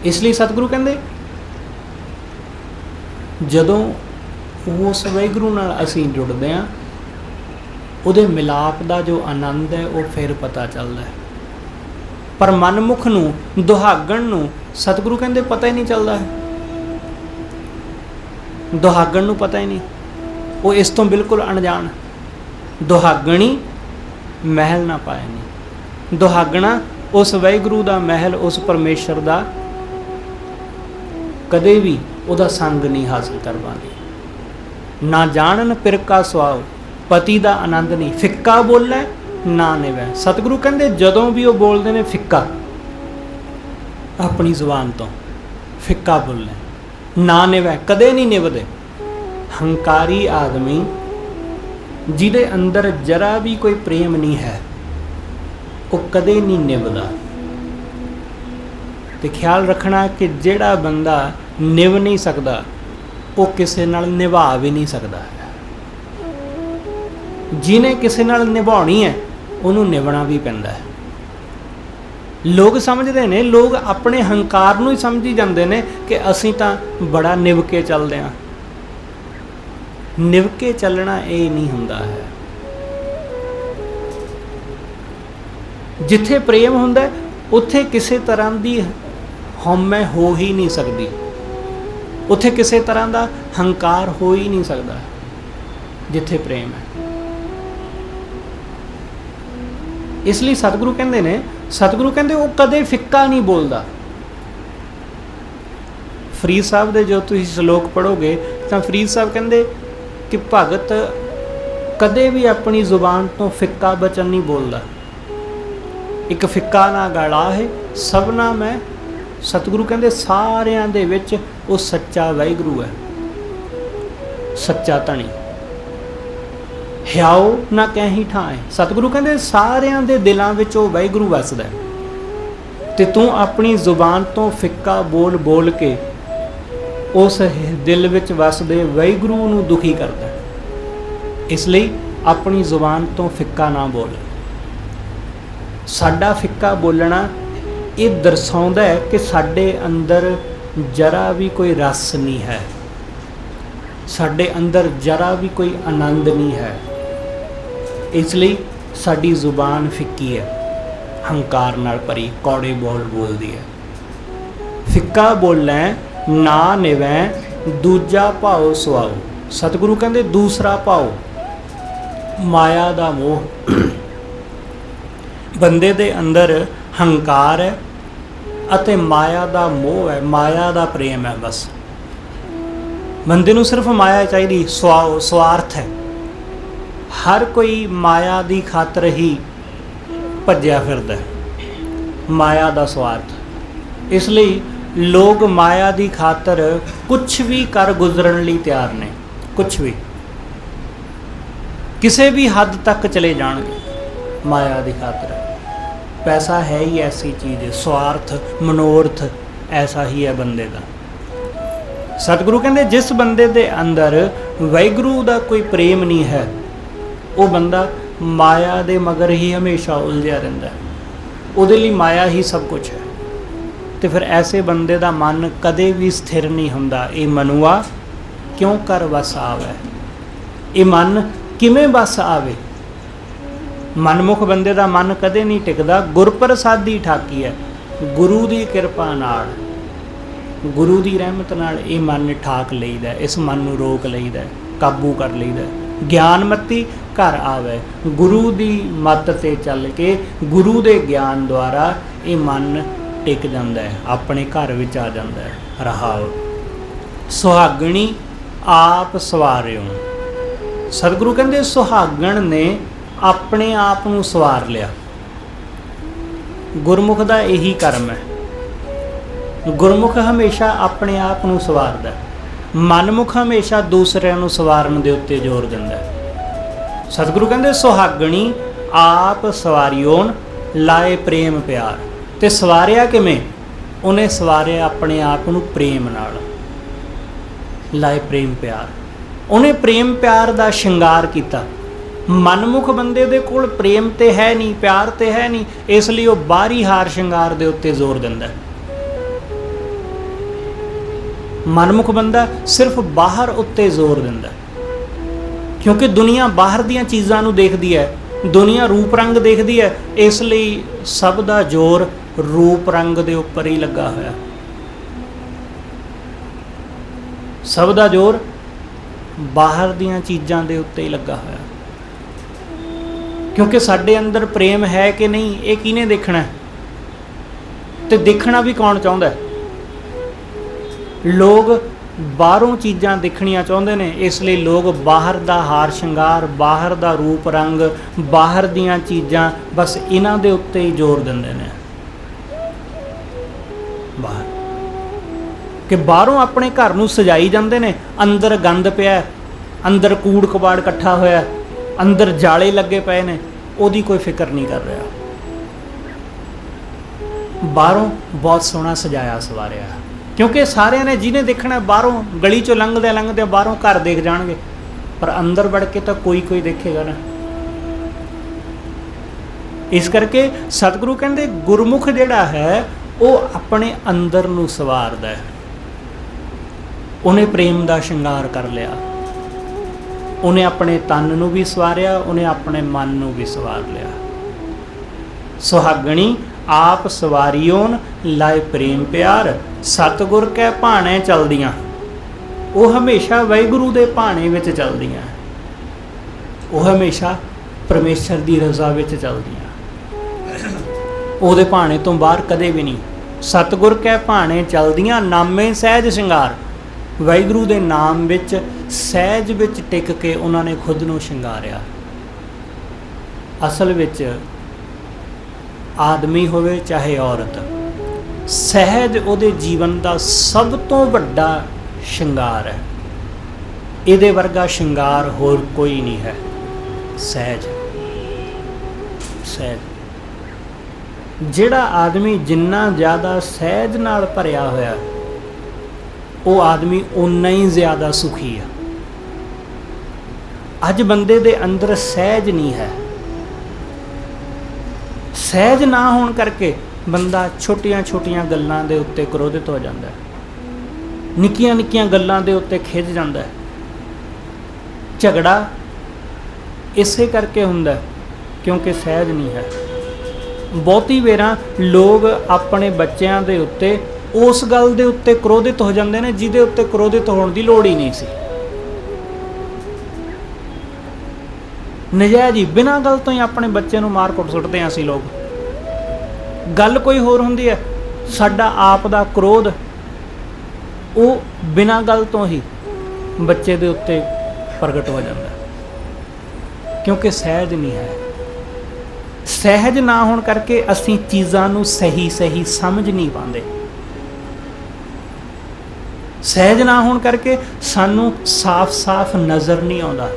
इसलिए सतगुरु कहंदे जदों उस वाहिगुरू नाल असीं जुड़दे हां, उहदे मिलाप का जो आनंद है वो फिर पता चलता है। पर मनमुख नूं दुहागण नूं सतगुरु कहंदे पता ही नहीं चलता है। दुहागण नूं पता ही नहीं, वो इस तो बिल्कुल अनजान। दुहागणी महल ना पाए नहीं, दुहागणा उस वाहिगुरू का महल उस परमेश्वर का कदे भी उहदा संग नहीं हासिल कर पाती। ना जानन पिर का सुआव, पति का आनंद नहीं, फिक्का बोले ना निवै। सतगुरु कहते जदों भी वो बोलते हैं फिक्का, अपनी जुबान तो फिक्का बोले ना निवै, कदे नहीं निभदे। हंकारी आदमी जिहदे अंदर जरा भी कोई प्रेम नहीं है वो कदे नहीं निभदा। तो ख्याल रखना कि जिहड़ा बंदा निभ नहीं सकता वो किसी नाल निभा भी नहीं सकता है। जिन्हें किसी नाल निभाउणी है उन्होंने निभना भी पैंदा है। लोग समझते हैं, लोग अपने हंकार नूं ही समझी जाते हैं कि असीं तां बड़ा निभ के चलते हैं। निभ के चलना ये नहीं हुंदा है। जिथे प्रेम हुंदा है उत्थे किसी तरह की हौमै हो ही नहीं सकती, उत्थे किसी तरह का हंकार हो ही नहीं सकता जिथे प्रेम है। इसलिए सतगुरु कहते ने, सतगुरु कहते वो कदे फिक्का नहीं बोलता। फरीद साहब दे जो तुसीं श्लोक पढ़ोगे तो फरीद साहब कहते कि भगत ਕਦੇ ਵੀ ਆਪਣੀ ਜ਼ੁਬਾਨ ਤੋਂ ਫਿੱਕਾ ਬਚਨ ਨਹੀਂ ਬੋਲਦਾ। ਇੱਕ ਫਿੱਕਾ ਨਾ ਗਲਾ ਹੈ ਸਭਨਾ ਮੈਂ, ਸਤਿਗੁਰੂ ਕਹਿੰਦੇ ਸਾਰਿਆਂ ਦੇ ਵਿੱਚ ਉਹ ਸੱਚਾ ਵਾਹਿਗੁਰੂ ਹੈ, ਸੱਚਾ ਧਣੀ। ਹਿਆਉ ਨਾ ਕਹੀਂ ਠਾਏ, ਸਤਿਗੁਰੂ ਕਹਿੰਦੇ ਸਾਰਿਆਂ ਦੇ ਦਿਲਾਂ ਵਿੱਚ ਉਹ ਵਾਹਿਗੁਰੂ ਵਸਦਾ ਤੇ ਤੂੰ ਆਪਣੀ ਜ਼ੁਬਾਨ ਤੋਂ ਫਿੱਕਾ ਬੋਲ ਬੋਲ ਕੇ ਉਸ ਦਿਲ ਵਿੱਚ ਵਸਦੇ ਵਾਹਿਗੁਰੂ ਨੂੰ ਦੁਖੀ ਕਰਦਾ। ਇਸ ਲਈ ਆਪਣੀ ਜ਼ੁਬਾਨ ਤੋਂ ਫਿੱਕਾ ਨਾ ਬੋਲ। ਸਾਡਾ ਫਿੱਕਾ ਬੋਲਣਾ ਇਹ ਦਰਸਾਉਂਦਾ ਹੈ ਕਿ ਸਾਡੇ ਅੰਦਰ ਜਰਾ ਵੀ ਕੋਈ ਰਸ ਨਹੀਂ ਹੈ, ਸਾਡੇ ਅੰਦਰ ਜਰਾ ਵੀ ਕੋਈ ਆਨੰਦ ਨਹੀਂ ਹੈ। ਇਸ ਲਈ ਸਾਡੀ ਜ਼ੁਬਾਨ ਫਿੱਕੀ ਹੈ, ਹੰਕਾਰ ਨਾਲ ਭਰੀ, ਕੌੜੇ ਬੋਲ ਬੋਲਦੀ ਹੈ। ਫਿੱਕਾ ਬੋਲੈ ਨਾ ਨਿਵੈ ਦੂਜਾ ਭਾਉ ਸੁਆਉ, ਸਤਿਗੁਰੂ ਕਹਿੰਦੇ ਦੂਸਰਾ ਭਾਉ ਮਾਇਆ ਦਾ ਮੋਹ। ਬੰਦੇ ਦੇ ਅੰਦਰ ਹੰਕਾਰ ਹੈ ਅਤੇ ਮਾਇਆ ਦਾ ਮੋਹ ਹੈ, ਮਾਇਆ ਦਾ ਪ੍ਰੇਮ ਹੈ। ਬਸ ਬੰਦੇ ਨੂੰ ਸਿਰਫ ਮਾਇਆ ਚਾਹੀਦੀ, ਸਵਾਰਥ ਹੈ। ਹਰ ਕੋਈ ਮਾਇਆ ਦੀ ਖਾਤਰ ਹੀ ਭੱਜਿਆ ਫਿਰਦਾ, ਮਾਇਆ ਦਾ ਸਵਾਰਥ। ਇਸ ਲਈ ਲੋਕ ਮਾਇਆ ਦੀ ਖਾਤਰ ਕੁਛ ਵੀ ਕਰ ਗੁਜ਼ਰਨ ਲਈ ਤਿਆਰ ਨੇ, ਕੁਛ ਵੀ, ਕਿਸੇ ਵੀ ਹੱਦ ਤੱਕ ਚਲੇ ਜਾਣਗੇ ਮਾਇਆ ਦੀ ਖਾਤਰ। ਪੈਸਾ ਹੈ ਹੀ ਐਸੀ ਚੀਜ਼ ਹੈ, ਸਵਾਰਥ ਮਨੋਰਥ ਐਸਾ ਹੀ ਹੈ ਬੰਦੇ ਦਾ। ਸਤਿਗੁਰੂ ਕਹਿੰਦੇ ਜਿਸ ਬੰਦੇ ਦੇ ਅੰਦਰ ਵਾਹਿਗੁਰੂ ਦਾ ਕੋਈ ਪ੍ਰੇਮ ਨਹੀਂ ਹੈ, ਉਹ ਬੰਦਾ ਮਾਇਆ ਦੇ ਮਗਰ ਹੀ ਹਮੇਸ਼ਾ ਉਲਝਿਆ ਰਹਿੰਦਾ, ਉਹਦੇ ਲਈ ਮਾਇਆ ਹੀ ਸਭ ਕੁਝ ਹੈ। ਤੇ ਫਿਰ ਐਸੇ ਬੰਦੇ ਦਾ ਮਨ ਕਦੇ ਵੀ ਸਥਿਰ ਨਹੀਂ ਹੁੰਦਾ। ਇਹ ਮਨੁਆ ਕਿਉਂ ਕਰ ਵਸ ਆਵੇ, ਇਹ ਮਨ ਕਿਵੇਂ ਵਸ ਆਵੇ। ਮਨਮੁਖ ਬੰਦੇ ਦਾ ਮਨ ਕਦੇ ਨਹੀਂ ਟਿਕਦਾ। ਗੁਰਪ੍ਰਸਾਦੀ ਠਾਕੀ ਹੈ, ਗੁਰੂ ਦੀ ਕਿਰਪਾ ਨਾਲ, ਗੁਰੂ ਦੀ ਰਹਿਮਤ ਨਾਲ ਇਹ ਮਨ ਠਾਕ ਲਈਦਾ, ਇਸ ਮਨ ਨੂੰ ਰੋਕ ਲਈਦਾ, ਕਾਬੂ ਕਰ ਲਈਦਾ। ਗਿਆਨਮਤੀ ਘਰ ਆਵੇ, ਗੁਰੂ ਦੀ ਮੱਤ 'ਤੇ ਚੱਲ ਕੇ, ਗੁਰੂ ਦੇ ਗਿਆਨ ਦੁਆਰਾ ਇਹ ਮਨ ਟਿਕ ਜਾਂਦਾ ਹੈ, ਆਪਣੇ ਘਰ ਵਿੱਚ ਆ ਜਾਂਦਾ ਹੈ। ਰਹਾਉ ਸੁਹਾਗਣੀ ਆਪ ਸਵਾਰਿਓ, ਸਤਿਗੁਰੂ ਕਹਿੰਦੇ ਸੁਹਾਗਣ ਨੇ ਆਪਣੇ ਆਪ ਨੂੰ ਸਵਾਰ ਲਿਆ। ਗੁਰਮੁਖ ਦਾ ਇਹੀ ਕਰਮ ਹੈ, ਗੁਰਮੁਖ ਹਮੇਸ਼ਾ ਆਪਣੇ ਆਪ ਨੂੰ ਸਵਾਰਦਾ, ਮਨਮੁਖ ਹਮੇਸ਼ਾ ਦੂਸਰਿਆਂ ਨੂੰ ਸਵਾਰਨ ਦੇ ਉੱਤੇ ਜ਼ੋਰ ਦਿੰਦਾ। ਸਤਿਗੁਰੂ ਕਹਿੰਦੇ ਸੁਹਾਗਣੀ ਆਪ ਸਵਾਰਿਓਨ ਲਾਏ ਪ੍ਰੇਮ ਪਿਆਰ। ਤੇ ਸਵਾਰਿਆ ਕਿਵੇਂ? ਉਹਨੇ ਸਵਾਰਿਆ ਆਪਣੇ ਆਪ ਨੂੰ ਪ੍ਰੇਮ ਨਾਲ, ਲਾਏ ਪ੍ਰੇਮ ਪਿਆਰ। ਉਹਨੇ ਪ੍ਰੇਮ ਪਿਆਰ ਦਾ ਸ਼ਿੰਗਾਰ ਕੀਤਾ। ਮਨਮੁਖ ਬੰਦੇ ਦੇ ਕੋਲ ਪ੍ਰੇਮ ਤੇ ਹੈ ਨਹੀਂ, ਪਿਆਰ ਤੇ ਹੈ ਨਹੀਂ, ਇਸ ਲਈ ਉਹ ਬਾਹਰੀ ਹਾਰ ਸ਼ਿੰਗਾਰ ਦੇ ਉੱਤੇ ਜ਼ੋਰ ਦਿੰਦਾ। ਮਨਮੁਖ ਬੰਦਾ ਸਿਰਫ ਬਾਹਰ ਉੱਤੇ ਜ਼ੋਰ ਦਿੰਦਾ, ਕਿਉਂਕਿ ਦੁਨੀਆ ਬਾਹਰ ਦੀਆਂ ਚੀਜ਼ਾਂ ਨੂੰ ਦੇਖਦੀ ਹੈ, ਦੁਨੀਆ ਰੂਪ ਰੰਗ ਦੇਖਦੀ ਹੈ, ਇਸ ਲਈ ਸਭ ਦਾ ਜ਼ੋਰ ਰੂਪ ਰੰਗ ਦੇ ਉੱਪਰ ਹੀ ਲੱਗਾ ਹੋਇਆ। ਸਭ ਦਾ ਜ਼ੋਰ ਬਾਹਰ ਦੀਆਂ ਚੀਜ਼ਾਂ ਦੇ ਉੱਤੇ ਹੀ ਲੱਗਾ ਹੋਇਆ। ਕਿਉਂਕਿ ਸਾਡੇ ਅੰਦਰ ਪ੍ਰੇਮ ਹੈ ਕਿ ਨਹੀਂ, ਇਹ ਕਿਹਨੇ ਦੇਖਣਾ, ਤੇ ਦੇਖਣਾ ਵੀ ਕੌਣ ਚਾਹੁੰਦਾ? ਲੋਕ ਬਾਹਰੋਂ ਚੀਜ਼ਾਂ ਦੇਖਣੀਆਂ ਚਾਹੁੰਦੇ ਨੇ, ਇਸ ਲਈ ਲੋਕ ਬਾਹਰ ਦਾ ਹਾਰ ਸ਼ਿੰਗਾਰ, ਬਾਹਰ ਦਾ ਰੂਪ ਰੰਗ, ਬਾਹਰ ਦੀਆਂ ਚੀਜ਼ਾਂ, ਬਸ ਇਹਨਾਂ ਦੇ ਉੱਤੇ ਹੀ ਜ਼ੋਰ ਦਿੰਦੇ ਨੇ। ਬਾਹਰ ਕਿ ਬਾਹਰੋਂ ਆਪਣੇ ਘਰ ਨੂੰ ਸਜਾਈ ਜਾਂਦੇ ਨੇ, ਅੰਦਰ ਗੰਦ ਪਿਆ, ਅੰਦਰ ਕੂੜ ਕਬਾੜ ਇਕੱਠਾ ਹੋਇਆ, ਅੰਦਰ ਜਾਲੇ ਲੱਗੇ ਪਏ ਨੇ, ਉਹਦੀ ਕੋਈ ਫਿਕਰ ਨਹੀਂ ਕਰ ਰਿਹਾ। ਬਾਹਰੋਂ ਬਹੁਤ ਸੋਹਣਾ ਸਜਾਇਆ ਸਵਾਰਿਆ, ਕਿਉਂਕਿ ਸਾਰਿਆਂ ਨੇ ਜਿਹਨੇ ਦੇਖਣਾ ਬਾਹਰੋਂ, ਗਲੀ 'ਚੋਂ ਲੰਘਦੇ ਲੰਘਦੇ ਬਾਹਰੋਂ ਘਰ ਦੇਖ ਜਾਣਗੇ, ਪਰ ਅੰਦਰ ਵੜ ਕੇ ਤਾਂ ਕੋਈ ਦੇਖੇਗਾ ਨਾ। ਇਸ ਕਰਕੇ ਸਤਿਗੁਰੂ ਕਹਿੰਦੇ ਗੁਰਮੁਖ ਜਿਹੜਾ ਹੈ ਉਹ ਆਪਣੇ ਅੰਦਰ ਨੂੰ ਸਵਾਰਦਾ ਹੈ। ਉਹਨੇ ਪ੍ਰੇਮ ਦਾ ਸ਼ਿੰਗਾਰ ਕਰ ਲਿਆ, ਉਹਨੇ ਆਪਣੇ ਤਨ ਨੂੰ ਵੀ ਸਵਾਰਿਆ, ਉਹਨੇ ਆਪਣੇ ਮਨ ਨੂੰ ਵੀ ਸਵਾਰ ਲਿਆ। ਸੁਹਾਗਣੀ ਆਪ ਸਵਾਰੀਓਨ ਲਾਏ ਪ੍ਰੇਮ ਪਿਆਰ, ਸਤਿਗੁਰ ਕੈ ਭਾਣੇ ਚਲਦੀਆਂ। ਉਹ ਹਮੇਸ਼ਾ ਵਾਹਿਗੁਰੂ ਦੇ ਭਾਣੇ ਵਿੱਚ ਚੱਲਦੀਆਂ, ਉਹ ਹਮੇਸ਼ਾ ਪਰਮੇਸ਼ਰ ਦੀ ਰਜ਼ਾ ਵਿੱਚ ਚੱਲਦੀਆਂ, ਉਹਦੇ ਭਾਣੇ ਤੋਂ ਬਾਹਰ ਕਦੇ ਵੀ ਨਹੀਂ। ਸਤਿਗੁਰ ਕੈ ਭਾਣੇ ਚਲਦੀਆਂ, ਨਾਮੇ ਸਹਿਜ ਸ਼ਿੰਗਾਰ। ਵਾਹਿਗੁਰੂ ਦੇ ਨਾਮ ਵਿੱਚ ਸਹਿਜ ਵਿੱਚ ਟਿਕ ਕੇ ਉਹਨਾਂ ਨੇ ਖੁਦ ਨੂੰ ਸ਼ਿੰਗਾਰਿਆ। ਅਸਲ ਵਿੱਚ ਆਦਮੀ ਹੋਵੇ ਚਾਹੇ ਔਰਤ, ਸਹਿਜ ਉਹਦੇ ਜੀਵਨ ਦਾ ਸਭ ਤੋਂ ਵੱਡਾ ਸ਼ਿੰਗਾਰ ਹੈ। ਇਹਦੇ ਵਰਗਾ ਸ਼ਿੰਗਾਰ ਹੋਰ ਕੋਈ ਨਹੀਂ ਹੈ। ਸਹਿਜ ਸਹਿਜ ਜਿਹੜਾ ਆਦਮੀ ਜਿੰਨਾ ਜ਼ਿਆਦਾ ਸਹਿਜ ਨਾਲ ਭਰਿਆ ਹੋਇਆ, ਉਹ ਆਦਮੀ ਓਨਾ ਹੀ ਜ਼ਿਆਦਾ ਸੁਖੀ ਹੈ। ਅੱਜ ਬੰਦੇ ਦੇ ਅੰਦਰ ਸਹਿਜ ਨਹੀਂ ਹੈ। ਸਹਿਜ ਨਾ ਹੋਣ ਕਰਕੇ ਬੰਦਾ ਛੋਟੀਆਂ ਛੋਟੀਆਂ ਗੱਲਾਂ ਦੇ ਉੱਤੇ ਕ੍ਰੋਧਿਤ ਹੋ ਜਾਂਦਾ ਹੈ, ਨਿੱਕੀਆਂ ਨਿੱਕੀਆਂ ਗੱਲਾਂ ਦੇ ਉੱਤੇ ਖਿਝ ਜਾਂਦਾ ਹੈ। ਝਗੜਾ ਇਸੇ ਕਰਕੇ ਹੁੰਦਾ ਕਿਉਂਕਿ ਸਹਿਜ ਨਹੀਂ ਹੈ। ਬਹੁਤੀ ਵੇਰਾਂ ਲੋਕ ਆਪਣੇ ਬੱਚਿਆਂ ਦੇ ਉੱਤੇ ਉਸ ਗੱਲ ਦੇ ਉੱਤੇ ਕ੍ਰੋਧਿਤ ਹੋ ਜਾਂਦੇ ਨੇ ਜਿਹਦੇ ਉੱਤੇ ਕ੍ਰੋਧਿਤ ਹੋਣ ਦੀ ਲੋੜ ਹੀ ਨਹੀਂ ਸੀ। ਨਜਾਇਜ਼ ਹੀ ਬਿਨਾਂ ਗੱਲ ਤੋਂ ਹੀ ਆਪਣੇ ਬੱਚੇ ਨੂੰ ਮਾਰ ਕੁੱਟ ਸੁੱਟਦੇ ਹਾਂ ਅਸੀਂ ਲੋਕ। ਗੱਲ ਕੋਈ ਹੋਰ ਹੁੰਦੀ ਹੈ, ਸਾਡਾ ਆਪ ਦਾ ਕ੍ਰੋਧ ਉਹ ਬਿਨਾਂ ਗੱਲ ਤੋਂ ਹੀ ਬੱਚੇ ਦੇ ਉੱਤੇ ਪ੍ਰਗਟ ਹੋ ਜਾਂਦਾ ਕਿਉਂਕਿ ਸਹਿਜ ਨਹੀਂ ਹੈ। ਸਹਿਜ ਨਾ ਹੋਣ ਕਰਕੇ ਅਸੀਂ ਚੀਜ਼ਾਂ ਨੂੰ ਸਹੀ ਸਹੀ ਸਮਝ ਨਹੀਂ ਪਾਉਂਦੇ। ਸਹਿਜ ਨਾ ਹੋਣ ਕਰਕੇ ਸਾਨੂੰ ਸਾਫ਼-ਸਾਫ਼ ਨਜ਼ਰ ਨਹੀਂ ਆਉਂਦਾ।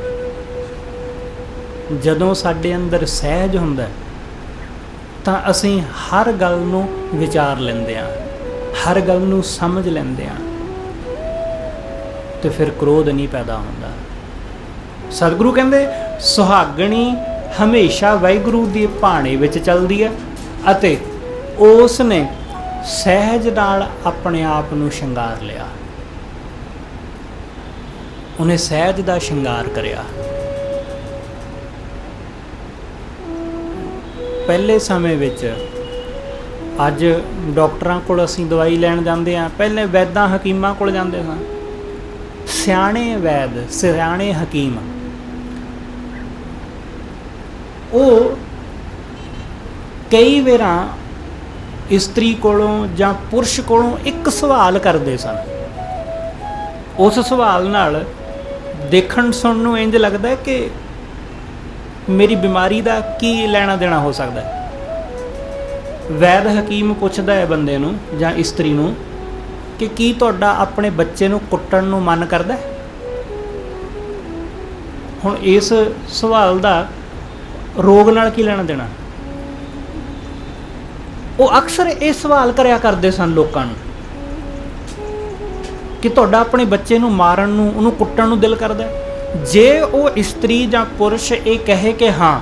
ਜਦੋਂ ਸਾਡੇ ਅੰਦਰ ਸਹਿਜ ਹੁੰਦਾ ਤਾਂ ਅਸੀਂ ਹਰ ਗੱਲ ਨੂੰ ਵਿਚਾਰ ਲੈਂਦੇ ਹਾਂ, ਹਰ ਗੱਲ ਨੂੰ ਸਮਝ ਲੈਂਦੇ ਹਾਂ ਤੇ ਫਿਰ ਕ੍ਰੋਧ ਨਹੀਂ ਪੈਦਾ ਹੁੰਦਾ। ਸਤਿਗੁਰੂ ਕਹਿੰਦੇ ਸੁਹਾਗਣੀ ਹਮੇਸ਼ਾ ਵਾਹਿਗੁਰੂ ਦੀ ਭਾਣੇ ਵਿੱਚ ਚੱਲਦੀ ਹੈ ਅਤੇ ਉਸ ਨੇ ਸਹਿਜ ਨਾਲ ਆਪਣੇ ਆਪ ਨੂੰ ਸ਼ਿੰਗਾਰ ਲਿਆ। ਉਹਨੇ ਸਹਿਜ ਦਾ ਸ਼ਿੰਗਾਰ ਕਰਿਆ। ਪਹਿਲੇ ਸਮੇਂ ਵਿੱਚ, ਅੱਜ ਡਾਕਟਰਾਂ ਕੋਲ ਅਸੀਂ ਦਵਾਈ ਲੈਣ ਜਾਂਦੇ ਹਾਂ, ਪਹਿਲੇ ਵੈਦਾਂ ਹਕੀਮਾਂ ਕੋਲ ਜਾਂਦੇ ਸਾਂ। ਸਿਆਣੇ ਵੈਦ, ਸਿਆਣੇ ਹਕੀਮ ਉਹ ਕਈ ਵਾਰਾਂ ਇਸਤਰੀ ਕੋਲੋਂ ਜਾਂ ਪੁਰਸ਼ ਕੋਲੋਂ ਇੱਕ ਸਵਾਲ ਕਰਦੇ ਸਨ। ਉਸ ਸਵਾਲ ਨਾਲ ਦੇਖਣ ਸੁਣਨ ਨੂੰ ਇੰਝ ਲੱਗਦਾ ਕਿ ਮੇਰੀ ਬਿਮਾਰੀ ਦਾ ਕੀ ਲੈਣਾ ਦੇਣਾ ਹੋ ਸਕਦਾ ਹੈ। ਵੈਦ ਹਕੀਮ ਪੁੱਛਦਾ ਹੈ ਬੰਦੇ ਨੂੰ ਜਾਂ ਇਸਤਰੀ ਨੂੰ ਕਿ ਕੀ ਤੁਹਾਡਾ ਆਪਣੇ ਬੱਚੇ ਨੂੰ ਕੁੱਟਣ ਨੂੰ ਮਨ ਕਰਦਾ ਹੈ। ਹੁਣ ਇਸ ਸਵਾਲ ਦਾ ਰੋਗ ਨਾਲ ਕੀ ਲੈਣਾ ਦੇਣਾ। ਉਹ ਅਕਸਰ ਇਹ ਸਵਾਲ ਕਰਿਆ ਕਰਦੇ ਸਨ ਲੋਕਾਂ ਨੂੰ ਕਿ ਤੁਹਾਡਾ ਆਪਣੇ ਬੱਚੇ ਨੂੰ ਮਾਰਨ ਨੂੰ, ਉਹਨੂੰ ਕੁੱਟਣ ਨੂੰ ਦਿਲ ਕਰਦਾ। ਜੇ ਉਹ ਇਸਤਰੀ ਜਾਂ ਪੁਰਸ਼ ਇਹ ਕਹੇ ਕਿ ਹਾਂ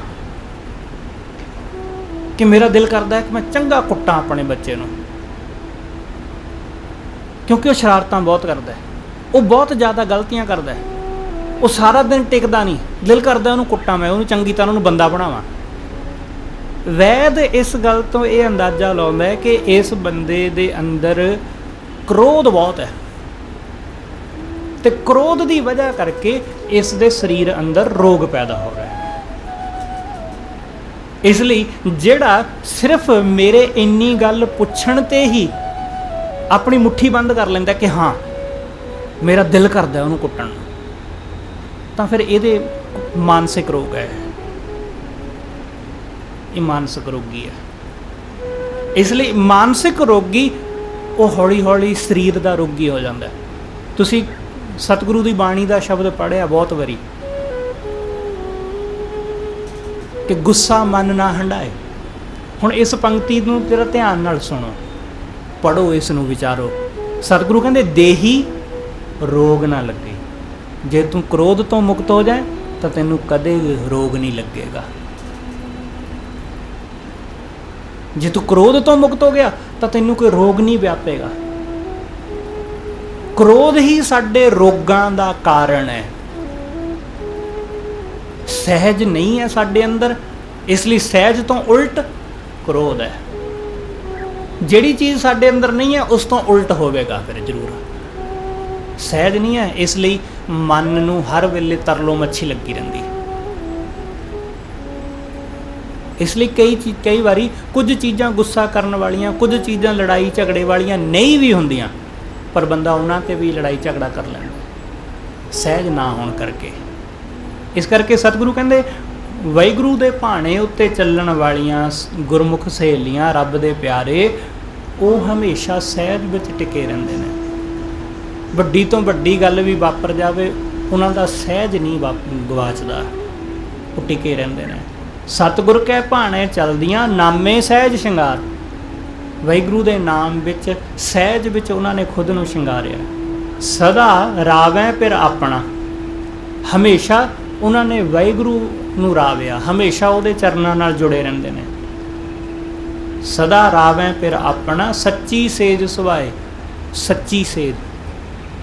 ਕਿ ਮੇਰਾ ਦਿਲ ਕਰਦਾ ਹੈ ਕਿ ਮੈਂ ਚੰਗਾ ਕੁੱਟਾਂ ਆਪਣੇ ਬੱਚੇ ਨੂੰ, ਕਿਉਂਕਿ ਉਹ ਸ਼ਰਾਰਤਾਂ ਬਹੁਤ ਕਰਦਾ ਹੈ, ਉਹ ਬਹੁਤ ਜ਼ਿਆਦਾ ਗਲਤੀਆਂ ਕਰਦਾ ਹੈ, ਉਹ ਸਾਰਾ ਦਿਨ ਟਿਕਦਾ ਨਹੀਂ, ਦਿਲ ਕਰਦਾ ਉਹਨੂੰ ਕੁੱਟਾਂ, ਮੈਂ ਉਹਨੂੰ ਚੰਗੀ ਤਰ੍ਹਾਂ ਉਹਨੂੰ ਬੰਦਾ ਬਣਾਵਾਂ। ਵੈਦ ਇਸ ਗੱਲ ਤੋਂ ਇਹ ਅੰਦਾਜ਼ਾ ਲਾਉਂਦਾ ਹੈ ਕਿ ਇਸ ਬੰਦੇ ਦੇ ਅੰਦਰ ਕ੍ਰੋਧ ਬਹੁਤ ਹੈ ਤੇ ਕ੍ਰੋਧ ਦੀ ਵਜ੍ਹਾ ਕਰਕੇ ਇਸ ਦੇ ਸਰੀਰ ਅੰਦਰ ਰੋਗ ਪੈਦਾ ਹੋ ਰਿਹਾ ਹੈ। ਇਸ ਲਈ ਜਿਹੜਾ ਸਿਰਫ ਮੇਰੇ ਇੰਨੀ ਗੱਲ ਪੁੱਛਣ ਤੇ ਹੀ ਆਪਣੀ ਮੁੱਠੀ ਬੰਦ ਕਰ ਲੈਂਦਾ ਕਿ ਹਾਂ ਮੇਰਾ ਦਿਲ ਕਰਦਾ ਉਹਨੂੰ ਕੁੱਟਣ ਨੂੰ, ਤਾਂ ਫਿਰ ਇਹਦੇ ਮਾਨਸਿਕ ਰੋਗ ਹੈ, ਇਹ ਮਾਨਸਿਕ ਰੋਗੀ ਹੈ। ਇਸ ਲਈ ਮਾਨਸਿਕ ਰੋਗੀ ਉਹ ਹੌਲੀ ਹੌਲੀ ਸਰੀਰ ਦਾ ਰੋਗੀ ਹੋ ਜਾਂਦਾ। ਤੁਸੀਂ ਸਤਿਗੁਰੂ ਦੀ ਬਾਣੀ ਦਾ ਸ਼ਬਦ ਪੜ੍ਹਿਆ ਬਹੁਤ ਵਾਰੀ ਕਿ ਗੁੱਸਾ ਮਨ ਨਾ ਹੰਡਾਏ। ਹੁਣ ਇਸ ਪੰਕਤੀ ਨੂੰ ਤੇਰਾ ਧਿਆਨ ਨਾਲ ਸੁਣੋ, ਪੜ੍ਹੋ, ਇਸ ਨੂੰ ਵਿਚਾਰੋ। ਸਤਿਗੁਰੂ ਕਹਿੰਦੇ ਦੇਹੀ ਰੋਗ ਨਾ ਲੱਗੇ। ਜੇ ਤੂੰ ਕ੍ਰੋਧ ਤੋਂ ਮੁਕਤ ਹੋ ਜਾਏ ਤਾਂ ਤੈਨੂੰ ਕਦੇ ਰੋਗ ਨਹੀਂ ਲੱਗੇਗਾ। ਜੇ ਤੂੰ ਕ੍ਰੋਧ ਤੋਂ ਮੁਕਤ ਹੋ ਗਿਆ ਤਾਂ ਤੈਨੂੰ ਕੋਈ ਰੋਗ ਨਹੀਂ ਵਿਆਪੇਗਾ। ਕ੍ਰੋਧ ਹੀ ਸਾਡੇ ਰੋਗਾਂ ਦਾ ਕਾਰਨ ਹੈ। ਸਹਿਜ ਨਹੀਂ ਹੈ ਸਾਡੇ ਅੰਦਰ, ਇਸ ਲਈ ਸਹਿਜ ਤੋਂ ਉਲਟ ਕ੍ਰੋਧ ਹੈ। ਜਿਹੜੀ ਚੀਜ਼ ਸਾਡੇ ਅੰਦਰ ਨਹੀਂ ਹੈ ਉਸ ਤੋਂ ਉਲਟ ਹੋਵੇਗਾ ਫਿਰ ਜ਼ਰੂਰ। ਸਹਿਜ ਨਹੀਂ ਹੈ, ਇਸ ਲਈ ਮਨ ਨੂੰ ਹਰ ਵੇਲੇ ਤਰਲੋ ਮੱਛੀ ਲੱਗੀ ਰਹਿੰਦੀ। ਇਸ ਲਈ ਕਈ ਵਾਰੀ ਕੁਝ ਚੀਜ਼ਾਂ ਗੁੱਸਾ ਕਰਨ ਵਾਲੀਆਂ, ਕੁਝ ਚੀਜ਼ਾਂ ਲੜਾਈ ਝਗੜੇ ਵਾਲੀਆਂ ਨਹੀਂ ਵੀ ਹੁੰਦੀਆਂ, पर बंदा उन्हां ते भी लड़ाई झगड़ा कर लैंदा सहज ना होण करके। इस करके सतगुरु कहंदे वाहिगुरू दे भाणे उत्ते ਚੱਲਣ वालियां गुरमुख सहेलियां रब दे प्यारे ਉਹ ਹਮੇਸ਼ਾ ਸਹਿਜ ਵਿੱਚ ਟਿਕੇ ਰਹਿੰਦੇ ਨੇ। ਵੱਡੀ ਤੋਂ ਵੱਡੀ ਗੱਲ ਵੀ ਵਾਪਰ ਜਾਵੇ ਉਹਨਾਂ ਦਾ ਸਹਿਜ ਨਹੀਂ ਗਵਾਚਦਾ, ਉਹ ਟਿਕੇ ਰਹਿੰਦੇ ਨੇ। ਸਤਿਗੁਰ ਕੈ ਭਾਣੇ ਚਲਦੀਆਂ ਨਾਮੇ ਸਹਿਜ ਸ਼ਿੰਗਾਰ। ਵਾਹਿਗੁਰੂ ਦੇ ਨਾਮ ਵਿੱਚ ਸਹਿਜ ਵਿੱਚ ਉਹਨਾਂ ਨੇ ਖੁਦ ਨੂੰ ਸ਼ਿੰਗਾਰਿਆ। ਸਦਾ ਰਾਵੈ ਫਿਰ ਆਪਣਾ, ਹਮੇਸ਼ਾ ਉਹਨਾਂ ਨੇ ਵਾਹਿਗੁਰੂ ਨੂੰ ਰਾਵਿਆ, ਹਮੇਸ਼ਾ ਉਹਦੇ ਚਰਨਾਂ ਨਾਲ ਜੁੜੇ ਰਹਿੰਦੇ ਨੇ। ਸਦਾ ਰਾਵੈ ਫਿਰ ਆਪਣਾ ਸੱਚੀ ਸੇਜ ਸੁਭਾਏ। ਸੱਚੀ ਸੇਜ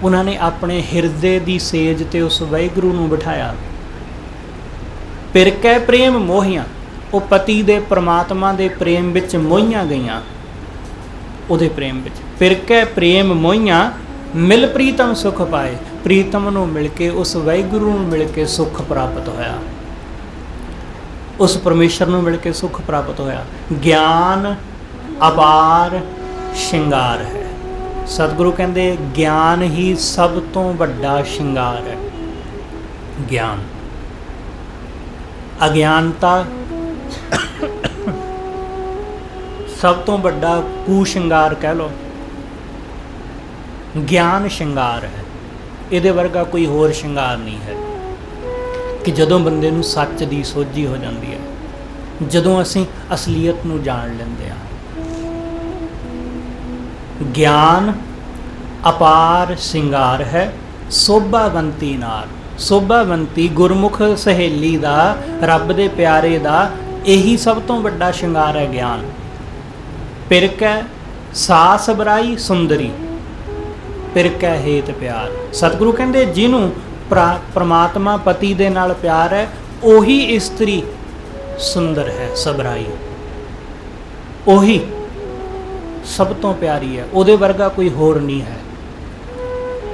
ਉਹਨਾਂ ਨੇ ਆਪਣੇ ਹਿਰਦੇ ਦੀ ਸੇਜ ਤੇ ਉਸ ਵਾਹਿਗੁਰੂ ਨੂੰ ਬਿਠਾਇਆ। ਫਿਰ ਕੈ ਪ੍ਰੇਮ ਮੋਹੀਆਂ, ਉਹ ਪਤੀ ਦੇ ਪ੍ਰਮਾਤਮਾ ਦੇ ਪ੍ਰੇਮ ਵਿੱਚ ਮੋਹੀਆਂ ਗਈਆਂ, ਉਹਦੇ ਪ੍ਰੇਮ ਵਿੱਚ। ਫਿਰ ਕੈ ਪ੍ਰੇਮ ਮੋਹੀਆਂ ਮਿਲ ਪ੍ਰੀਤਮ ਸੁਖ ਪਾਏ। ਪ੍ਰੀਤਮ ਨੂੰ ਮਿਲ ਕੇ ਉਸ ਵਾਹਿਗੁਰੂ ਨੂੰ ਮਿਲ ਕੇ ਸੁਖ ਪ੍ਰਾਪਤ ਹੋਇਆ, ਉਸ ਪਰਮੇਸ਼ਰ ਨੂੰ ਮਿਲ ਕੇ ਸੁਖ ਪ੍ਰਾਪਤ ਹੋਇਆ। ਗਿਆਨ ਅਪਾਰ ਸ਼ਿੰਗਾਰ ਹੈ। ਸਤਿਗੁਰੂ ਕਹਿੰਦੇ ਗਿਆਨ ਹੀ ਸਭ ਤੋਂ ਵੱਡਾ ਸ਼ਿੰਗਾਰ ਹੈ। ਗਿਆਨ, ਅਗਿਆਨਤਾ ਸਭ ਤੋਂ ਵੱਡਾ ਕੁਸ਼ਿੰਗਾਰ ਕਹਿ ਲਓ। ਗਿਆਨ ਸ਼ਿੰਗਾਰ ਹੈ, ਇਹਦੇ ਵਰਗਾ ਕੋਈ ਹੋਰ ਸ਼ਿੰਗਾਰ ਨਹੀਂ ਹੈ ਕਿ ਜਦੋਂ ਬੰਦੇ ਨੂੰ ਸੱਚ ਦੀ ਸੋਝੀ ਹੋ ਜਾਂਦੀ ਹੈ, ਜਦੋਂ ਅਸੀਂ ਅਸਲੀਅਤ ਨੂੰ ਜਾਣ ਲੈਂਦੇ ਹਾਂ। ਗਿਆਨ ਅਪਾਰ ਸ਼ਿੰਗਾਰ ਹੈ ਸੋਭਾਵੰਤੀ ਨਾਰ। ਸੋਭਾਵੰਤੀ ਗੁਰਮੁਖ ਸਹੇਲੀ ਦਾ, ਰੱਬ ਦੇ ਪਿਆਰੇ ਦਾ ਇਹੀ ਸਭ ਤੋਂ ਵੱਡਾ ਸ਼ਿੰਗਾਰ ਹੈ ਗਿਆਨ। ਫਿਰ ਕੈ ਸਾਸ ਬਰਾਈ ਸੁੰਦਰੀ, ਫਿਰ ਕੈ ਹੇਤ ਪਿਆਰ। ਸਤਿਗੁਰੂ ਕਹਿੰਦੇ ਜਿਹਨੂੰ ਪ੍ਰਮਾਤਮਾ ਪਤੀ ਦੇ ਨਾਲ ਪਿਆਰ ਹੈ ਉਹੀ ਇਸਤਰੀ ਸੁੰਦਰ ਹੈ, ਸਬਰਾਈ, ਉਹੀ ਸਭ ਤੋਂ ਪਿਆਰੀ ਹੈ, ਉਹਦੇ ਵਰਗਾ ਕੋਈ ਹੋਰ ਨਹੀਂ ਹੈ।